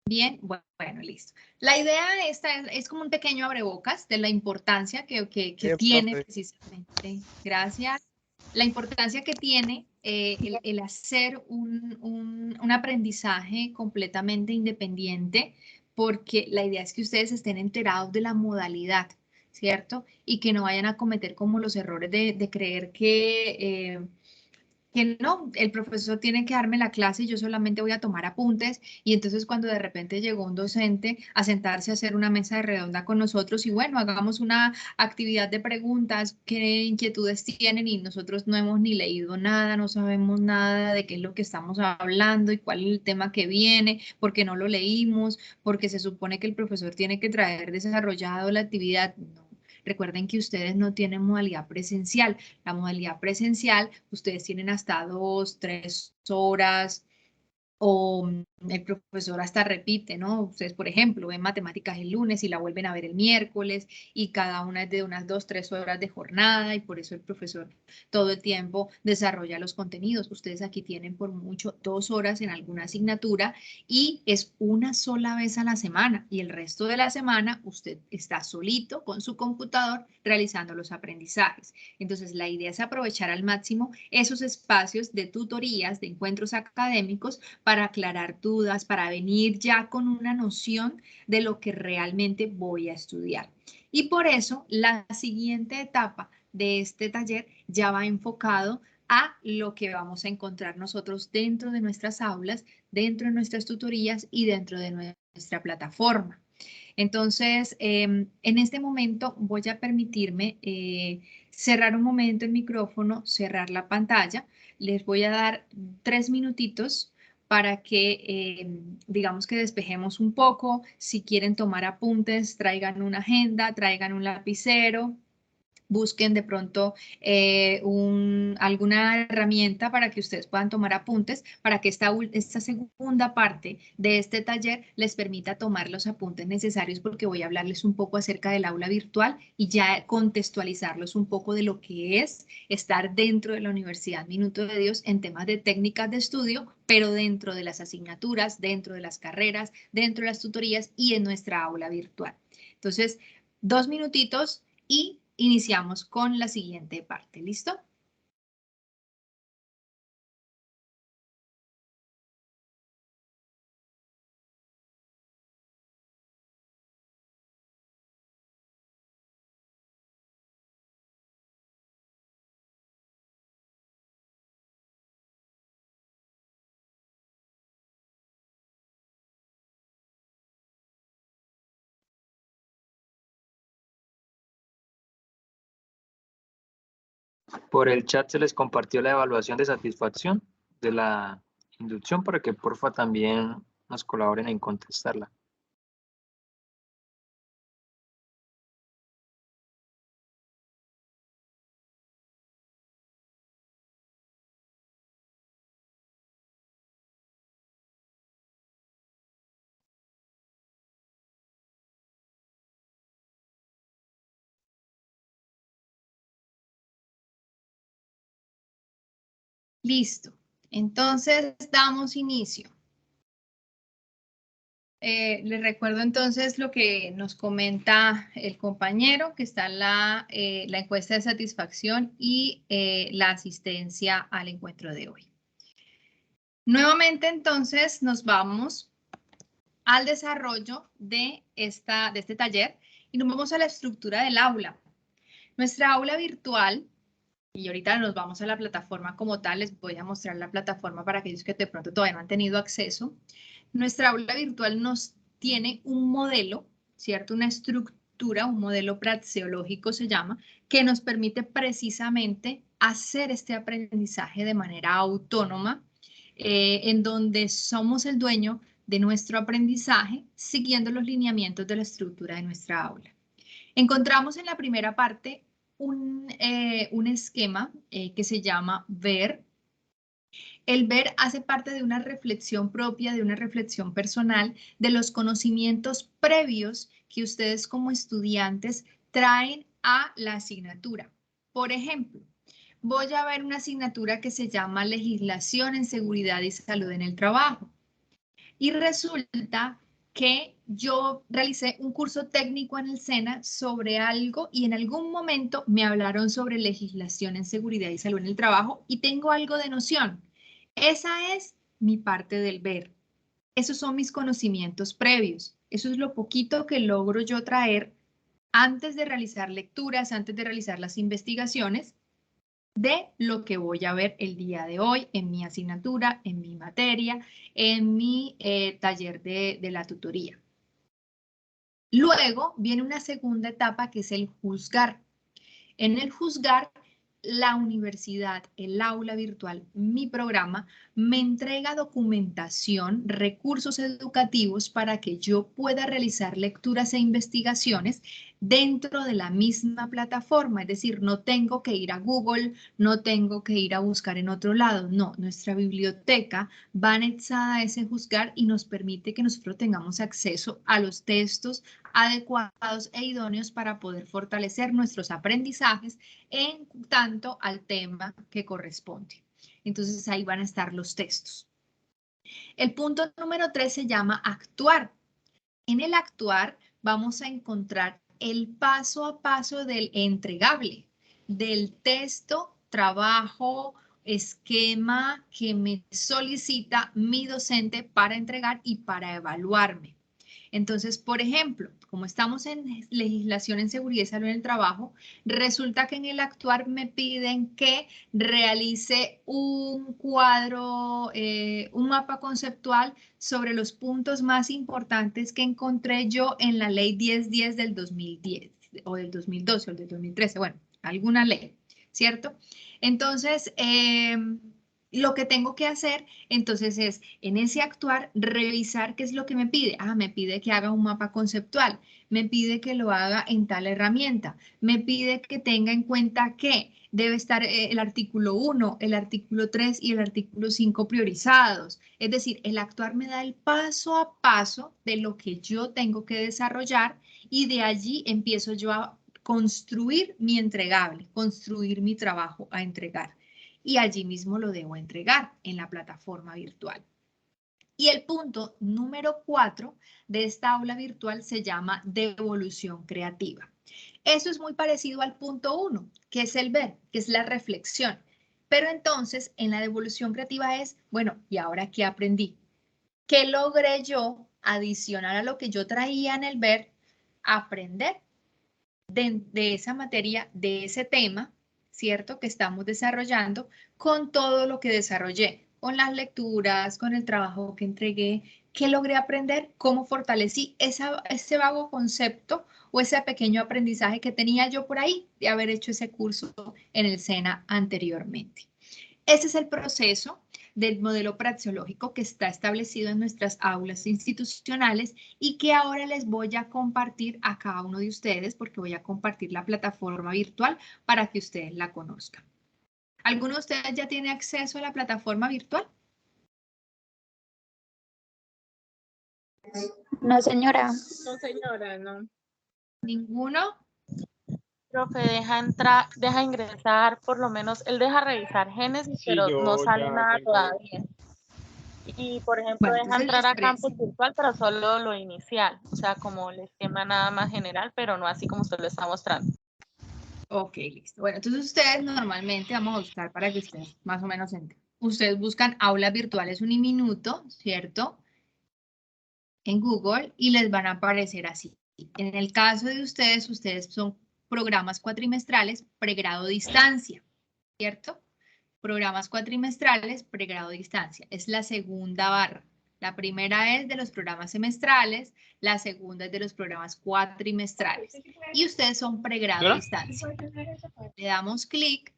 Bien, bueno, listo. La idea esta es como un pequeño abrebocas de la importancia que Bien, tiene profe. precisamente, gracias, la importancia que tiene el hacer un aprendizaje completamente independiente, porque la idea es que ustedes estén enterados de la modalidad, ¿cierto? Y que no vayan a cometer como los errores de creer que no, el profesor tiene que darme la clase y yo solamente voy a tomar apuntes, y entonces cuando de repente llegó un docente a sentarse a hacer una mesa de redonda con nosotros y bueno, hagamos una actividad de preguntas, qué inquietudes tienen, y nosotros no hemos ni leído nada, no sabemos nada de qué es lo que estamos hablando y cuál es el tema que viene, porque no lo leímos, porque se supone que el profesor tiene que traer desarrollado la actividad. No. Recuerden que ustedes no tienen modalidad presencial. La modalidad presencial, ustedes tienen hasta 2, 3 horas, o el profesor hasta repite, ¿no? Ustedes, por ejemplo, ven matemáticas el lunes y la vuelven a ver el miércoles, y cada una es de unas 2, 3 horas de jornada, y por eso el profesor todo el tiempo desarrolla los contenidos. Ustedes aquí tienen por mucho 2 horas en alguna asignatura, y es una sola vez a la semana, y el resto de la semana usted está solito con su computador realizando los aprendizajes. Entonces, la idea es aprovechar al máximo esos espacios de tutorías, de encuentros académicos, para aclarar dudas, para venir ya con una noción de lo que realmente voy a estudiar. Y por eso la siguiente etapa de este taller ya va enfocado a lo que vamos a encontrar nosotros dentro de nuestras aulas, dentro de nuestras tutorías y dentro de nuestra plataforma. Entonces, en este momento voy a permitirme cerrar un momento el micrófono, cerrar la pantalla. Les voy a dar 3 minutitos para que, digamos que despejemos un poco. Si quieren tomar apuntes, traigan una agenda, traigan un lapicero. Busquen de pronto alguna herramienta para que ustedes puedan tomar apuntes, para que esta segunda parte de este taller les permita tomar los apuntes necesarios, porque voy a hablarles un poco acerca del aula virtual y ya contextualizarlos un poco de lo que es estar dentro de la Universidad Minuto de Dios en temas de técnicas de estudio, pero dentro de las asignaturas, dentro de las carreras, dentro de las tutorías y en nuestra aula virtual. Entonces, 2 minutitos y iniciamos con la siguiente parte. ¿Listo? Por el chat se les compartió la evaluación de satisfacción de la inducción para que porfa también nos colaboren en contestarla. Listo. Entonces, damos inicio. Les recuerdo entonces lo que nos comenta el compañero, que está en la encuesta de satisfacción y la asistencia al encuentro de hoy. Nuevamente, entonces, nos vamos al desarrollo de este taller y nos vamos a la estructura del aula. Nuestra aula virtual, y ahorita nos vamos a la plataforma como tal, les voy a mostrar la plataforma para aquellos que de pronto todavía no han tenido acceso. Nuestra aula virtual nos tiene un modelo, ¿cierto? Una estructura, un modelo praxeológico se llama, que nos permite precisamente hacer este aprendizaje de manera autónoma, en donde somos el dueño de nuestro aprendizaje siguiendo los lineamientos de la estructura de nuestra aula. Encontramos en la primera parte un esquema que se llama ver, El ver hace parte de una reflexión propia, de una reflexión personal, de los conocimientos previos que ustedes como estudiantes traen a la asignatura. Por ejemplo, voy a ver una asignatura que se llama Legislación en Seguridad y Salud en el Trabajo. Y resulta que yo realicé un curso técnico en el SENA sobre algo y en algún momento me hablaron sobre legislación en seguridad y salud en el trabajo y tengo algo de noción. Esa es mi parte del ver. Esos son mis conocimientos previos. Eso es lo poquito que logro yo traer antes de realizar lecturas, antes de realizar las investigaciones de lo que voy a ver el día de hoy en mi asignatura, en mi materia, en mi taller de la tutoría. Luego viene una segunda etapa que es el juzgar. En el juzgar, la universidad, el aula virtual, mi programa, me entrega documentación, recursos educativos para que yo pueda realizar lecturas e investigaciones dentro de la misma plataforma. Es decir, no tengo que ir a Google, no tengo que ir a buscar en otro lado. No, nuestra biblioteca va anexada a ese juzgar y nos permite que nosotros tengamos acceso a los textos adecuados e idóneos para poder fortalecer nuestros aprendizajes en tanto al tema que corresponde. Entonces ahí van a estar los textos. El punto número 3 se llama actuar. En el actuar vamos a encontrar el paso a paso del entregable, del texto, trabajo, esquema que me solicita mi docente para entregar y para evaluarme. Entonces, por ejemplo, como estamos en legislación en seguridad y salud en el trabajo, resulta que en el actuar me piden que realice un cuadro, un mapa conceptual sobre los puntos más importantes que encontré yo en la ley 1010 del 2010 o del 2012 o del 2013, bueno, alguna ley, ¿cierto? Entonces, lo que tengo que hacer entonces es en ese actuar revisar qué es lo que me pide. Ah, me pide que haga un mapa conceptual, me pide que lo haga en tal herramienta, me pide que tenga en cuenta que debe estar el artículo 1, el artículo 3 y el artículo 5 priorizados. Es decir, el actuar me da el paso a paso de lo que yo tengo que desarrollar y de allí empiezo yo a construir mi entregable, construir mi trabajo a entregar. Y allí mismo lo debo entregar en la plataforma virtual. Y el punto número 4 de esta aula virtual se llama devolución creativa. Eso es muy parecido al punto 1, que es el ver, que es la reflexión. Pero entonces en la devolución creativa es, bueno, ¿y ahora qué aprendí? ¿Qué logré yo adicional a lo que yo traía en el ver, aprender de esa materia, de ese tema, ¿cierto? Que estamos desarrollando con todo lo que desarrollé, con las lecturas, con el trabajo que entregué, qué logré aprender, cómo fortalecí ese vago concepto o ese pequeño aprendizaje que tenía yo por ahí de haber hecho ese curso en el SENA anteriormente. Ese es el proceso del modelo praxeológico que está establecido en nuestras aulas institucionales y que ahora les voy a compartir a cada uno de ustedes porque voy a compartir la plataforma virtual para que ustedes la conozcan. ¿Alguno de ustedes ya tiene acceso a la plataforma virtual? No, señora. No, señora, no. ¿Ninguno? Profe, deja ingresar, por lo menos, él deja revisar Génesis, Sí, pero yo no sale ya nada tengo. todavía. Y, por ejemplo, Bueno, deja entonces entrar a les campus parece. virtual, pero solo lo inicial, o sea, como el esquema nada más general, pero no así como usted lo está mostrando. Ok, listo. Bueno, entonces ustedes normalmente vamos a buscar para que ustedes más o menos entiendan. Ustedes buscan aulas virtuales Uniminuto, ¿cierto? En Google y les van a aparecer así. En el caso de ustedes, ustedes son programas cuatrimestrales pregrado distancia, ¿cierto? Programas cuatrimestrales pregrado distancia. Es la segunda barra. La primera es de los programas semestrales, la segunda es de los programas cuatrimestrales. Y ustedes son pregrado distancia. Le damos clic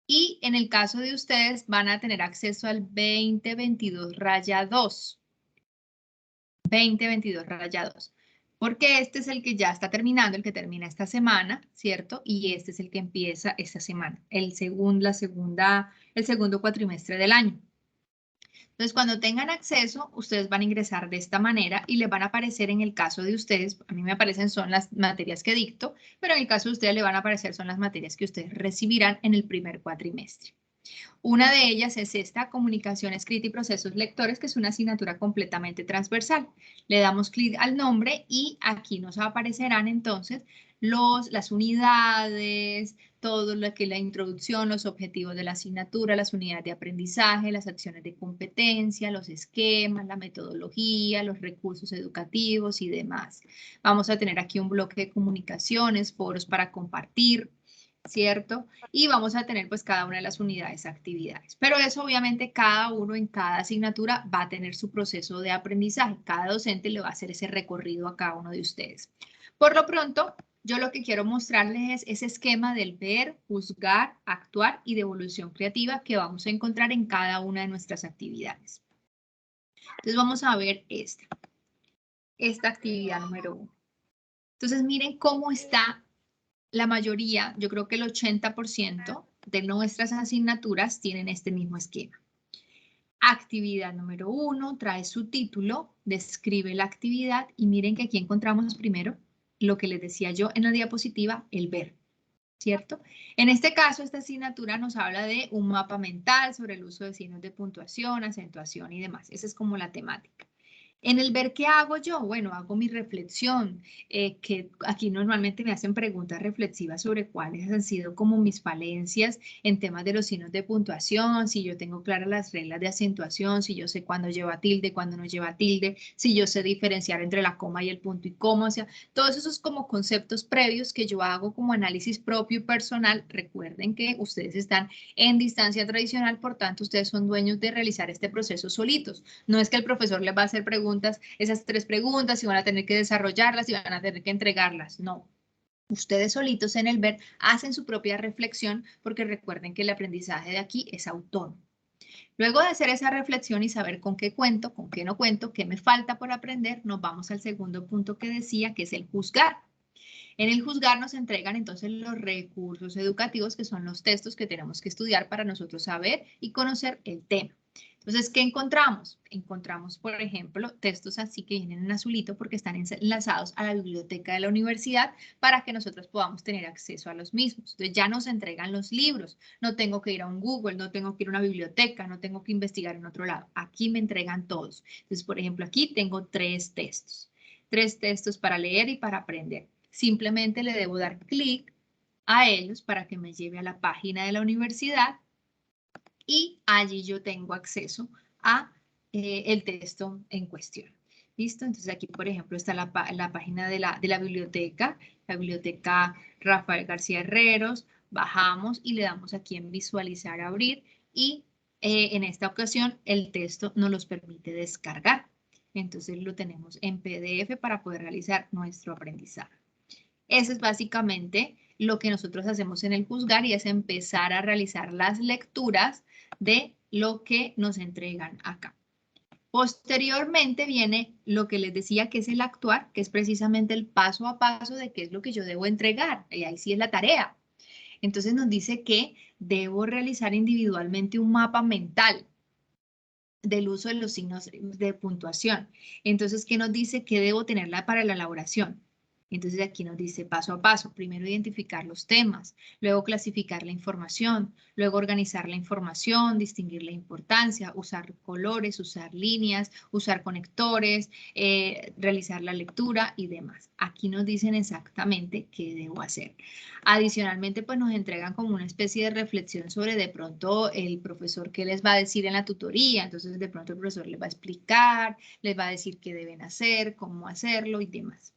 y en el caso de ustedes van a tener acceso al 2022-2. 2022-2, porque este es el que ya está terminando, el que termina esta semana, ¿cierto? Y este es el que empieza esta semana, el segundo cuatrimestre del año. Entonces, cuando tengan acceso, ustedes van a ingresar de esta manera y les van a aparecer en el caso de ustedes, a mí me aparecen son las materias que dicto, pero en el caso de ustedes le van a aparecer son las materias que ustedes recibirán en el primer cuatrimestre. Una de ellas es esta, comunicación escrita y procesos lectores, que es una asignatura completamente transversal. Le damos clic al nombre y aquí nos aparecerán entonces las unidades, todo lo que es la introducción, los objetivos de la asignatura, las unidades de aprendizaje, las acciones de competencia, los esquemas, la metodología, los recursos educativos y demás. Vamos a tener aquí un bloque de comunicaciones, foros para compartir, ¿cierto? Y vamos a tener pues cada una de las unidades actividades. Pero eso obviamente cada uno en cada asignatura va a tener su proceso de aprendizaje. Cada docente le va a hacer ese recorrido a cada uno de ustedes. Por lo pronto, yo lo que quiero mostrarles es ese esquema del ver, juzgar, actuar y devolución creativa que vamos a encontrar en cada una de nuestras actividades. Entonces vamos a ver esta actividad número 1. Entonces miren cómo está la mayoría, yo creo que el 80% de nuestras asignaturas tienen este mismo esquema. Actividad número 1 trae su título, describe la actividad y miren que aquí encontramos primero lo que les decía yo en la diapositiva, el ver, ¿cierto? En este caso, esta asignatura nos habla de un mapa mental sobre el uso de signos de puntuación, acentuación y demás. Esa es como la temática. En el ver, ¿qué hago yo? Bueno, hago mi reflexión, que aquí normalmente me hacen preguntas reflexivas sobre cuáles han sido como mis falencias en temas de los signos de puntuación, si yo tengo claras las reglas de acentuación, si yo sé cuándo lleva tilde, cuándo no lleva tilde, si yo sé diferenciar entre la coma y el punto y coma, o sea, todos esos como conceptos previos que yo hago como análisis propio y personal. Recuerden que ustedes están en distancia tradicional, por tanto, ustedes son dueños de realizar este proceso solitos. No es que el profesor les va a hacer preguntas, esas 3 preguntas, y van a tener que desarrollarlas y van a tener que entregarlas. No. Ustedes solitos en el ver hacen su propia reflexión, porque recuerden que el aprendizaje de aquí es autónomo. Luego de hacer esa reflexión y saber con qué cuento, con qué no cuento, qué me falta por aprender, nos vamos al segundo punto que decía, que es el juzgar. En el juzgar nos entregan entonces los recursos educativos, que son los textos que tenemos que estudiar para nosotros saber y conocer el tema. Entonces, ¿qué encontramos? Encontramos, por ejemplo, textos así que vienen en azulito porque están enlazados a la biblioteca de la universidad para que nosotros podamos tener acceso a los mismos. Entonces, ya nos entregan los libros. No tengo que ir a un Google, no tengo que ir a una biblioteca, no tengo que investigar en otro lado. Aquí me entregan todos. Entonces, por ejemplo, aquí tengo 3 textos. 3 textos para leer y para aprender. Simplemente le debo dar clic a ellos para que me lleve a la página de la universidad y allí yo tengo acceso a el texto en cuestión. ¿Listo? Entonces aquí, por ejemplo, está la página de la biblioteca Rafael García Herreros. Bajamos y le damos aquí en visualizar, abrir, y en esta ocasión el texto nos los permite descargar. Entonces lo tenemos en PDF para poder realizar nuestro aprendizaje. Eso es básicamente lo que nosotros hacemos en el juzgar, y es empezar a realizar las lecturas de lo que nos entregan acá. Posteriormente viene lo que les decía, que es el actuar, que es precisamente el paso a paso de qué es lo que yo debo entregar. Y ahí sí es la tarea. Entonces nos dice que debo realizar individualmente un mapa mental del uso de los signos de puntuación. Entonces, ¿qué nos dice? ¿Qué debo tenerla para la elaboración? Entonces aquí nos dice paso a paso, primero identificar los temas, luego clasificar la información, luego organizar la información, distinguir la importancia, usar colores, usar líneas, usar conectores, realizar la lectura y demás. Aquí nos dicen exactamente qué debo hacer. Adicionalmente, pues nos entregan como una especie de reflexión sobre de pronto el profesor qué les va a decir en la tutoría. Entonces de pronto el profesor les va a explicar, les va a decir qué deben hacer, cómo hacerlo y demás.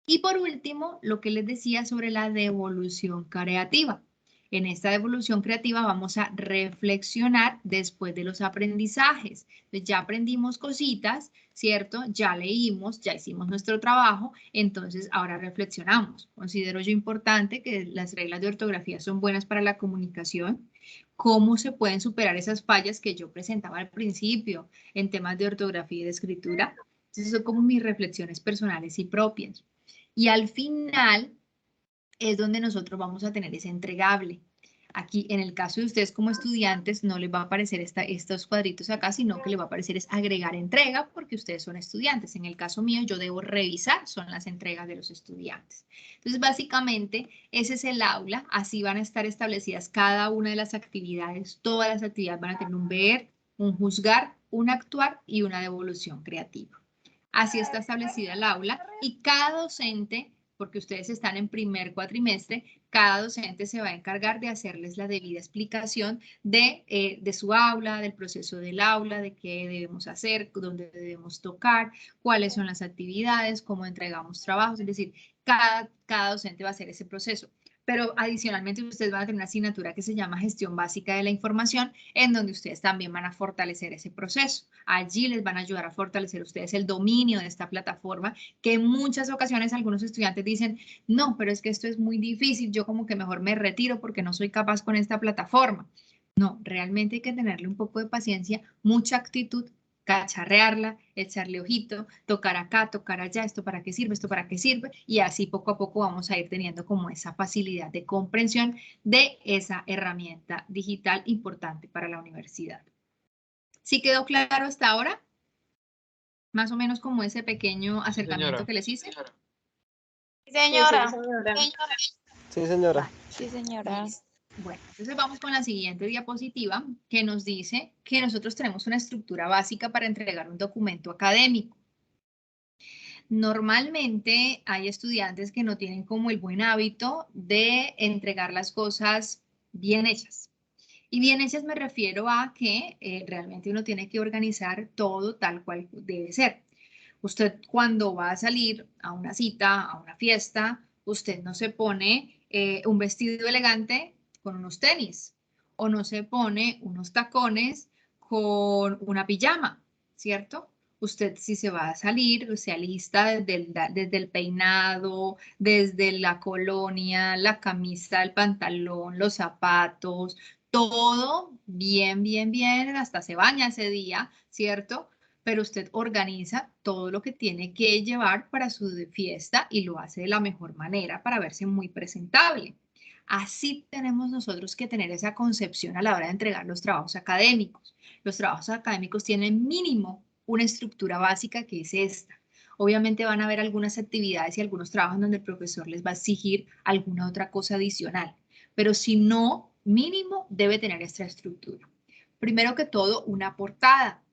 Y por último, lo que les decía sobre la devolución creativa. En esta devolución creativa vamos a reflexionar después de los aprendizajes. Entonces ya aprendimos cositas, ¿cierto? Ya leímos, ya hicimos nuestro trabajo, entonces ahora reflexionamos. Considero yo importante que las reglas de ortografía son buenas para la comunicación. ¿Cómo se pueden superar esas fallas que yo presentaba al principio en temas de ortografía y de escritura? Entonces son como mis reflexiones personales y propias. Y al final es donde nosotros vamos a tener ese entregable. Aquí, en el caso de ustedes como estudiantes, no les va a aparecer estos cuadritos acá, sino que les va a aparecer es agregar entrega porque ustedes son estudiantes. En el caso mío, yo debo revisar, son las entregas de los estudiantes. Entonces, básicamente, ese es el aula. Así van a estar establecidas cada una de las actividades. Todas las actividades van a tener un ver, un juzgar, un actuar y una devolución creativa. Así está establecida el aula y cada docente, porque ustedes están en primer cuatrimestre, cada docente se va a encargar de hacerles la debida explicación de su aula, del proceso del aula, de qué debemos hacer, dónde debemos tocar, cuáles son las actividades, cómo entregamos trabajos, es decir, cada docente va a hacer ese proceso. Pero adicionalmente ustedes van a tener una asignatura que se llama Gestión Básica de la Información, en donde ustedes también van a fortalecer ese proceso. Allí les van a ayudar a fortalecer ustedes el dominio de esta plataforma, que en muchas ocasiones algunos estudiantes dicen, no, pero es que esto es muy difícil, yo como que mejor me retiro porque no soy capaz con esta plataforma. No, realmente hay que tenerle un poco de paciencia, mucha actitud, cacharrearla, echarle ojito, tocar acá, tocar allá, esto para qué sirve, esto para qué sirve, y así poco a poco vamos a ir teniendo como esa facilidad de comprensión de esa herramienta digital importante para la universidad. ¿Sí quedó claro hasta ahora? Más o menos como ese pequeño acercamiento que les hice. Sí, señora. Sí, señora. Sí, señora. Sí, señora. Bueno, entonces vamos con la siguiente diapositiva que nos dice que nosotros tenemos una estructura básica para entregar un documento académico. Normalmente hay estudiantes que no tienen como el buen hábito de entregar las cosas bien hechas. Y bien hechas me refiero a que realmente uno tiene que organizar todo tal cual debe ser. Usted cuando va a salir a una cita, a una fiesta, usted no se pone un vestido elegante con unos tenis o no se pone unos tacones con una pijama, ¿cierto? Usted si se va a salir, se alista desde el peinado, desde la colonia, la camisa, el pantalón, los zapatos, todo bien, bien, bien, hasta se baña ese día, ¿cierto? Pero usted organiza todo lo que tiene que llevar para su fiesta y lo hace de la mejor manera para verse muy presentable. Así tenemos nosotros que tener esa concepción a la hora de entregar los trabajos académicos. Los trabajos académicos tienen mínimo una estructura básica que es esta. Obviamente van a haber algunas actividades y algunos trabajos donde el profesor les va a exigir alguna otra cosa adicional, pero si no, mínimo debe tener esta estructura. Primero que todo, una portada.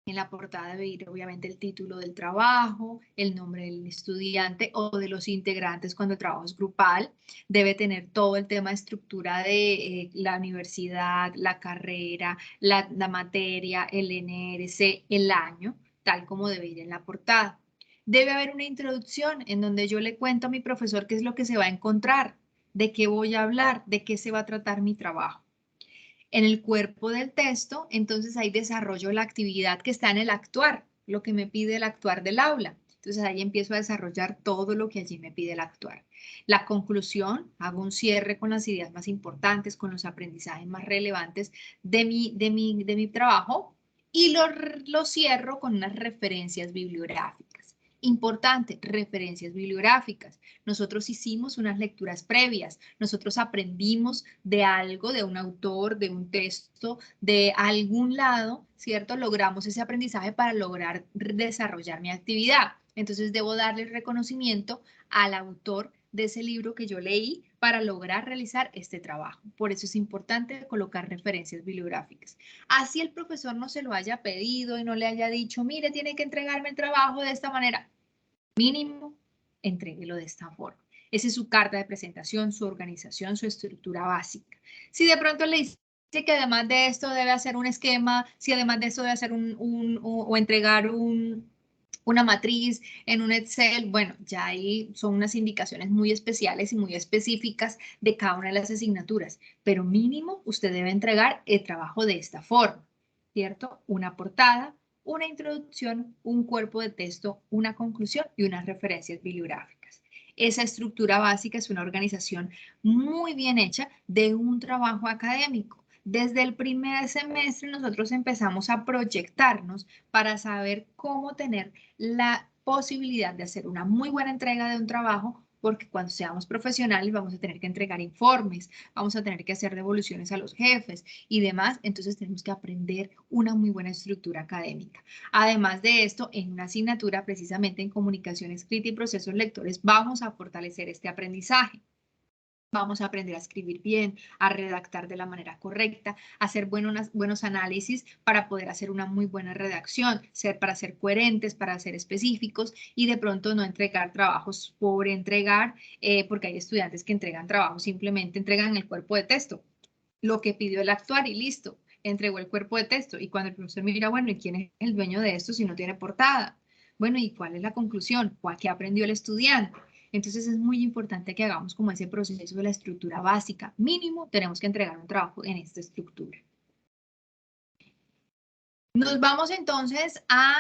En la portada debe ir obviamente el título del trabajo, el nombre del estudiante o de los integrantes cuando el trabajo es grupal. Debe tener todo el tema de estructura de la universidad, la carrera, la materia, el NRC, el año, tal como debe ir en la portada. Debe haber una introducción en donde yo le cuento a mi profesor qué es lo que se va a encontrar, de qué voy a hablar, de qué se va a tratar mi trabajo. En el cuerpo del texto, entonces ahí desarrollo la actividad que está en el actuar, lo que me pide el actuar del aula. Entonces ahí empiezo a desarrollar todo lo que allí me pide el actuar. La conclusión, hago un cierre con las ideas más importantes, con los aprendizajes más relevantes de mi trabajo y lo cierro con unas referencias bibliográficas. Importante, referencias bibliográficas. Nosotros hicimos unas lecturas previas, nosotros aprendimos de algo, de un autor, de un texto, de algún lado, ¿cierto? Logramos ese aprendizaje para lograr desarrollar mi actividad. Entonces debo darle el reconocimiento al autor de ese libro que yo leí para lograr realizar este trabajo. Por eso es importante colocar referencias bibliográficas. Así el profesor no se lo haya pedido y no le haya dicho, mire, tiene que entregarme el trabajo de esta manera. Mínimo, entréguelo de esta forma. Esa es su carta de presentación, su organización, su estructura básica. Si de pronto le dice que además de esto debe hacer un esquema, si además de esto debe hacer o entregar una matriz en un Excel, bueno, ya ahí son unas indicaciones muy especiales y muy específicas de cada una de las asignaturas, pero mínimo usted debe entregar el trabajo de esta forma, ¿cierto? Una portada, una introducción, un cuerpo de texto, una conclusión y unas referencias bibliográficas. Esa estructura básica es una organización muy bien hecha de un trabajo académico. Desde el primer semestre nosotros empezamos a proyectarnos para saber cómo tener la posibilidad de hacer una muy buena entrega de un trabajo porque cuando seamos profesionales vamos a tener que entregar informes, vamos a tener que hacer devoluciones a los jefes y demás, entonces tenemos que aprender una muy buena estructura académica. Además de esto, en una asignatura precisamente en comunicación escrita y procesos lectores vamos a fortalecer este aprendizaje. Vamos a aprender a escribir bien, a redactar de la manera correcta, a hacer buenos análisis para poder hacer una muy buena redacción, para ser coherentes, para ser específicos y de pronto no entregar trabajos por entregar, porque hay estudiantes que entregan trabajos, simplemente entregan el cuerpo de texto, lo que pidió el actuario y listo, entregó el cuerpo de texto. Y cuando el profesor mira, bueno, ¿y quién es el dueño de esto si no tiene portada? Bueno, ¿y cuál es la conclusión? ¿Qué aprendió el estudiante? Entonces es muy importante que hagamos como ese proceso de la estructura básica. Mínimo tenemos que entregar un trabajo en esta estructura. Nos vamos entonces a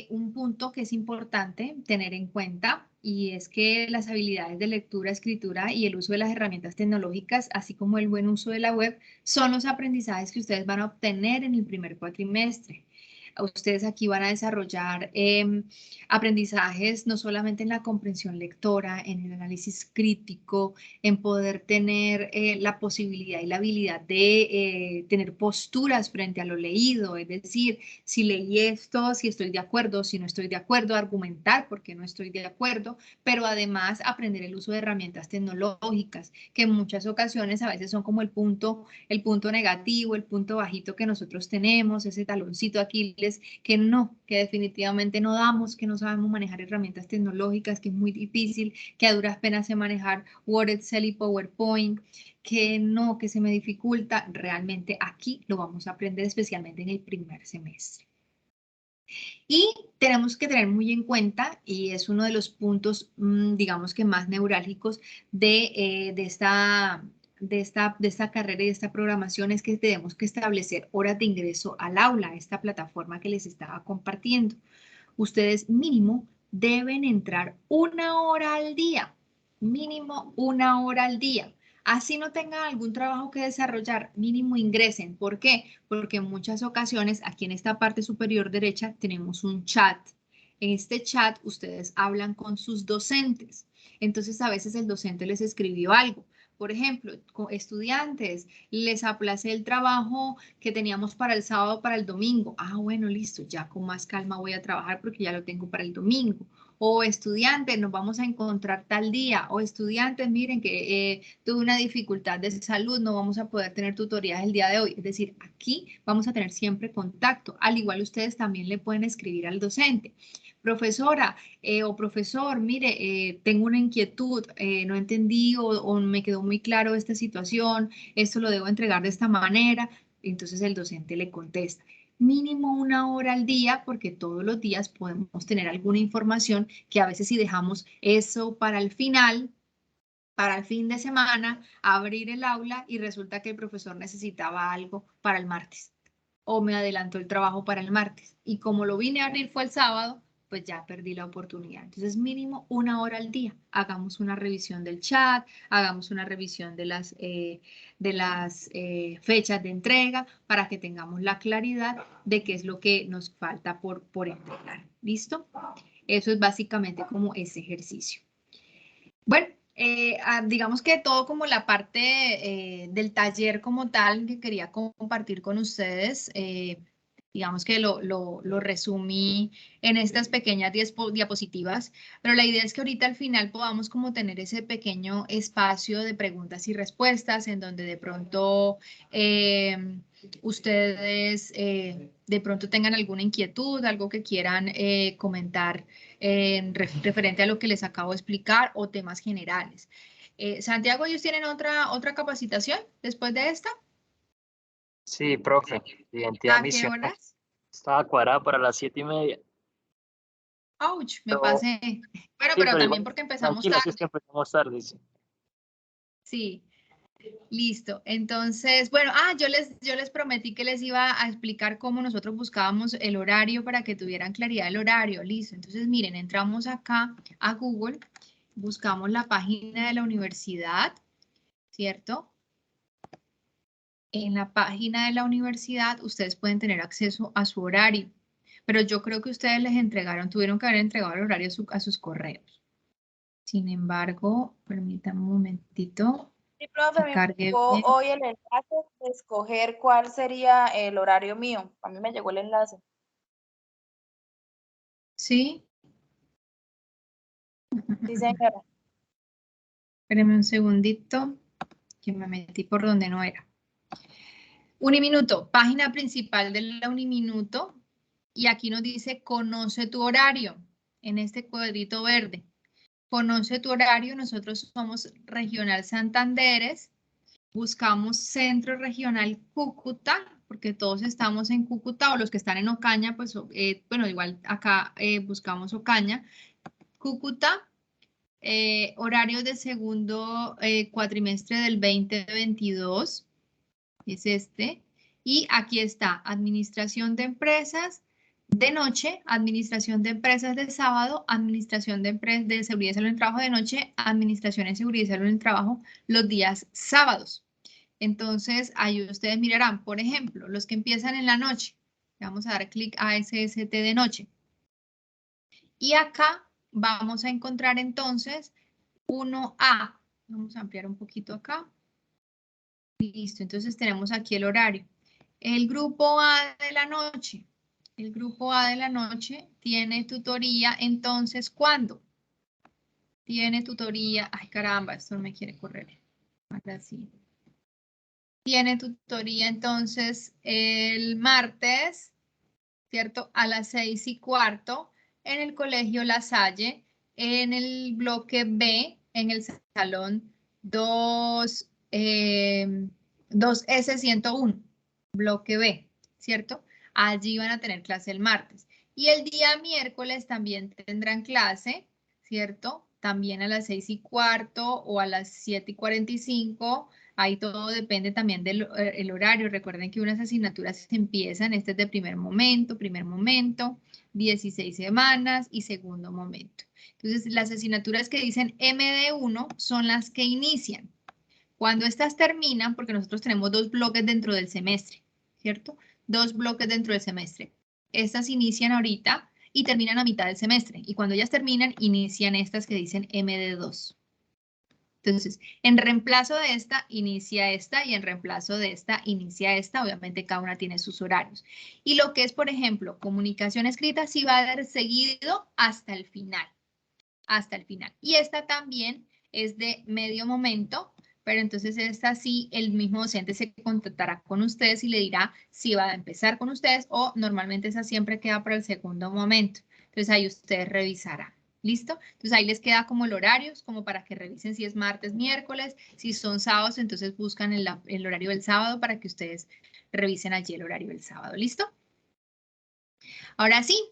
un punto que es importante tener en cuenta y es que las habilidades de lectura, escritura y el uso de las herramientas tecnológicas, así como el buen uso de la web, son los aprendizajes que ustedes van a obtener en el primer cuatrimestre. Ustedes aquí van a desarrollar aprendizajes no solamente en la comprensión lectora, en el análisis crítico, en poder tener la posibilidad y la habilidad de tener posturas frente a lo leído, es decir, si leí esto, si estoy de acuerdo, si no estoy de acuerdo, argumentar por qué no estoy de acuerdo, pero además aprender el uso de herramientas tecnológicas, que en muchas ocasiones a veces son como el punto negativo, el punto bajito que nosotros tenemos, ese taloncito aquí que definitivamente no damos, que no sabemos manejar herramientas tecnológicas, que es muy difícil, que a duras penas sé manejar Word, Excel y PowerPoint, que se me dificulta. Realmente aquí lo vamos a aprender especialmente en el primer semestre. Y tenemos que tener muy en cuenta, y es uno de los puntos, digamos que más neurálgicos de esta carrera y de esta programación, es que tenemos que establecer horas de ingreso al aula, esta plataforma que les estaba compartiendo. Ustedes mínimo deben entrar 1 hora al día, mínimo 1 hora al día. Así no tengan algún trabajo que desarrollar, mínimo ingresen. ¿Por qué? Porque en muchas ocasiones, aquí en esta parte superior derecha, tenemos un chat. En este chat, ustedes hablan con sus docentes. Entonces, a veces el docente les escribió algo. Por ejemplo, estudiantes, les aplacé el trabajo que teníamos para el sábado, para el domingo. Ah, bueno, listo, ya con más calma voy a trabajar porque ya lo tengo para el domingo. O estudiantes, nos vamos a encontrar tal día. O estudiantes, miren que tuve una dificultad de salud, no vamos a poder tener tutorías el día de hoy. Es decir, aquí vamos a tener siempre contacto. Al igual ustedes también le pueden escribir al docente. Profesora o profesor, mire, tengo una inquietud, no entendí o me quedó muy claro esta situación, esto lo debo entregar de esta manera. Entonces el docente le contesta. Mínimo 1 hora al día, porque todos los días podemos tener alguna información que a veces si dejamos eso para el final, para el fin de semana, abrir el aula y resulta que el profesor necesitaba algo para el martes o me adelantó el trabajo para el martes. Y como lo vine a abrir fue el sábado, pues ya perdí la oportunidad. Entonces, mínimo 1 hora al día. Hagamos una revisión del chat, hagamos una revisión de las fechas de entrega para que tengamos la claridad de qué es lo que nos falta por entregar. ¿Listo? Eso es básicamente como ese ejercicio. Bueno, digamos que todo como la parte del taller como tal que quería compartir con ustedes, digamos que lo resumí en estas pequeñas diapositivas, pero la idea es que ahorita al final podamos como tener ese pequeño espacio de preguntas y respuestas en donde de pronto ustedes de pronto tengan alguna inquietud, algo que quieran comentar referente a lo que les acabo de explicar o temas generales. Santiago, ¿ellos tienen otra capacitación después de esta? Sí, profe, identidad ¿A qué misional. horas? Estaba cuadrada para las 7:30. Ouch, me Pero- pasé. Bueno, Sí, pero también igual, porque empezamos tranquila, si es tarde. que empezamos tarde, sí. Sí, listo. Entonces, bueno, yo les prometí que les iba a explicar cómo nosotros buscábamos el horario para que tuvieran claridad del horario. Listo. Entonces, miren, entramos acá a Google, buscamos la página de la universidad, ¿cierto? En la página de la universidad ustedes pueden tener acceso a su horario, pero yo creo que ustedes tuvieron que haber entregado el horario a sus correos. Sin embargo, permítame un momentito Sí, profe, que me cargue llegó bien. hoy el enlace de escoger cuál sería el horario mío. A mí me llegó el enlace. ¿Sí? Sí, señora. Espéreme un segundito, que me metí por donde no era. Uniminuto, página principal de la Uniminuto. Y aquí nos dice, conoce tu horario, en este cuadrito verde. Conoce tu horario, nosotros somos Regional Santanderes, buscamos Centro Regional Cúcuta, porque todos estamos en Cúcuta, o los que están en Ocaña, pues bueno, igual acá buscamos Ocaña. Cúcuta, horario de segundo cuatrimestre del 2022, es este. Y aquí está, Administración de Empresas de noche, Administración de Empresas de sábado, Administración de Seguridad y Salud en el Trabajo de noche, Administración de Seguridad y Salud en el Trabajo los días sábados. Entonces, ahí ustedes mirarán, por ejemplo, los que empiezan en la noche. Vamos a dar clic a SST de noche. Y acá vamos a encontrar entonces 1A. Vamos a ampliar un poquito acá. Listo, entonces tenemos aquí el horario. El grupo A de la noche. El grupo A de la noche tiene tutoría, entonces, ¿cuándo? Tiene tutoría. Ay, caramba, esto no me quiere correr. Ahora sí. Tiene tutoría, entonces, el martes, ¿cierto? A las 6:15 en el Colegio La Salle, en el bloque B, en el salón 2S101, bloque B, ¿cierto? Allí van a tener clase el martes. Y el día miércoles también tendrán clase, ¿cierto? También a las 6:15 o a las 7:45. Ahí todo depende también del el horario. Recuerden que unas asignaturas empiezan, este es de primer momento, 16 semanas y segundo momento. Entonces, las asignaturas que dicen MD1 son las que inician. Cuando estas terminan, porque nosotros tenemos 2 bloques dentro del semestre, ¿cierto? 2 bloques dentro del semestre. Estas inician ahorita y terminan a mitad del semestre. Y cuando ellas terminan, inician estas que dicen MD2. Entonces, en reemplazo de esta, inicia esta, y en reemplazo de esta, inicia esta. Obviamente, cada una tiene sus horarios. Y lo que es, por ejemplo, comunicación escrita, sí va a dar seguido hasta el final. Hasta el final. Y esta también es de medio momento, pero entonces esta sí, el mismo docente se contactará con ustedes y le dirá si va a empezar con ustedes o normalmente esa siempre queda para el segundo momento. Entonces ahí ustedes revisarán. ¿Listo? Entonces ahí les queda como el horario, como para que revisen si es martes, miércoles, si son sábados, entonces buscan el horario del sábado para que ustedes revisen allí el horario del sábado. ¿Listo? Ahora sí,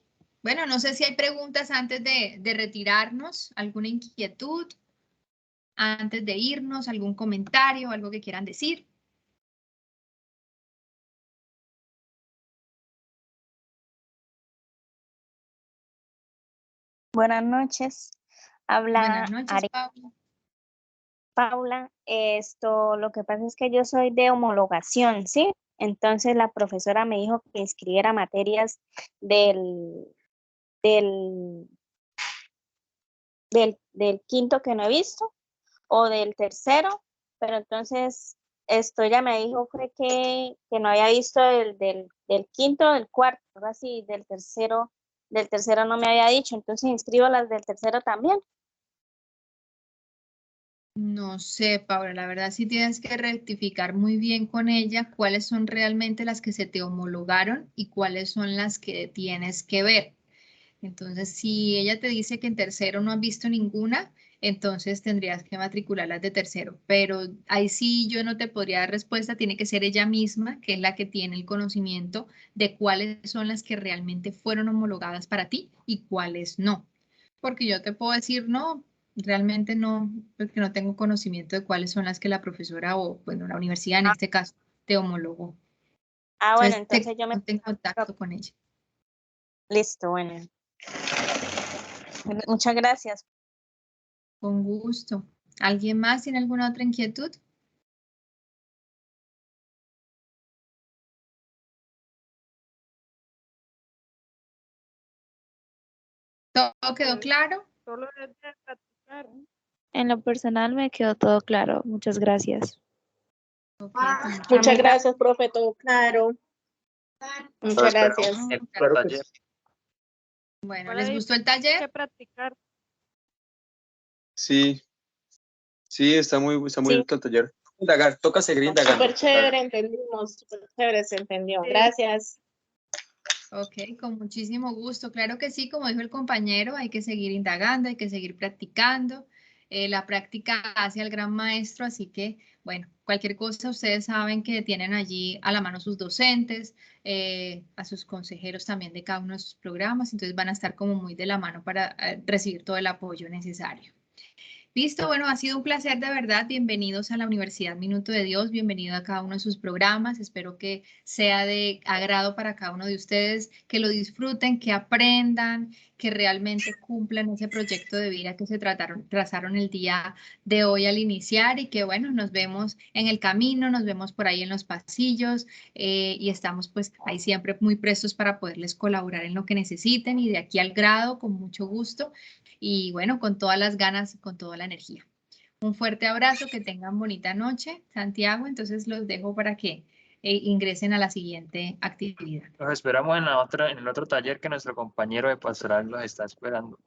bueno, no sé si hay preguntas antes de retirarnos, alguna inquietud, antes de irnos, algún comentario, algo que quieran decir. Buenas noches. Buenas Habla noches, Pablo. Paula. Lo que pasa es que yo soy de homologación, ¿sí? Entonces la profesora me dijo que inscribiera materias del, del, del quinto que no he visto o del tercero, pero entonces ya me dijo fue que no había visto del quinto o del cuarto, algo así, del tercero no me había dicho, entonces inscribo las del tercero también. No sé, Paula, la verdad sí tienes que rectificar muy bien con ella cuáles son realmente las que se te homologaron y cuáles son las que tienes que ver. Entonces, si ella te dice que en tercero no has visto ninguna, entonces tendrías que matricularlas de tercero. Pero ahí sí yo no te podría dar respuesta, tiene que ser ella misma, que es la que tiene el conocimiento de cuáles son las que realmente fueron homologadas para ti y cuáles no. Porque yo te puedo decir, no, realmente no, porque no tengo conocimiento de cuáles son las que la profesora o, bueno, la universidad en este caso te homologó. Bueno, Entonces, entonces yo me... ponte en contacto con ella. Listo, bueno. Muchas gracias. Con gusto. ¿Alguien más tiene alguna otra inquietud? ¿Todo quedó claro? Solo es de ratificar En lo personal me quedó todo claro. Muchas gracias. Ok, Muchas gracias, profe, todo claro. Muchas gracias. muchas Claro que gracias. Bueno, Hola, ¿les David, gustó el hay taller? que practicar. Sí, sí, está muy Sí. bonito el taller. Indagar, toca seguir indagando. Súper chévere, entendimos, súper chévere, se entendió. Sí. Gracias. Ok, con muchísimo gusto. Claro que sí, como dijo el compañero, hay que seguir indagando, hay que seguir practicando. La práctica hace al gran maestro, así que, bueno, cualquier cosa, ustedes saben que tienen allí a la mano sus docentes, a sus consejeros también de cada uno de sus programas, entonces van a estar como muy de la mano para recibir todo el apoyo necesario. Listo, bueno, ha sido un placer de verdad. Bienvenidos a la Universidad Minuto de Dios, bienvenido a cada uno de sus programas. Espero que sea de agrado para cada uno de ustedes, que lo disfruten, que aprendan, que realmente cumplan ese proyecto de vida que se trazaron el día de hoy al iniciar y que bueno, nos vemos en el camino, nos vemos por ahí en los pasillos y estamos pues ahí siempre muy prestos para poderles colaborar en lo que necesiten y de aquí al grado con mucho gusto y bueno, con todas las ganas, con toda la energía. Un fuerte abrazo, que tengan bonita noche, Santiago. Entonces los dejo para que ingresen a la siguiente actividad. Los esperamos en el otro taller que nuestro compañero de pastoral los está esperando.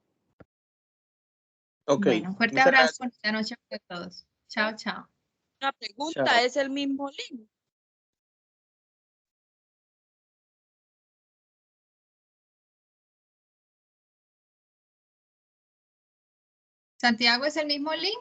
Ok, Bueno, un fuerte muchas abrazo, gracias. bonita noche para todos. Chao, chao. Una pregunta, Chao. ¿es el mismo link? Santiago, ¿es el mismo link?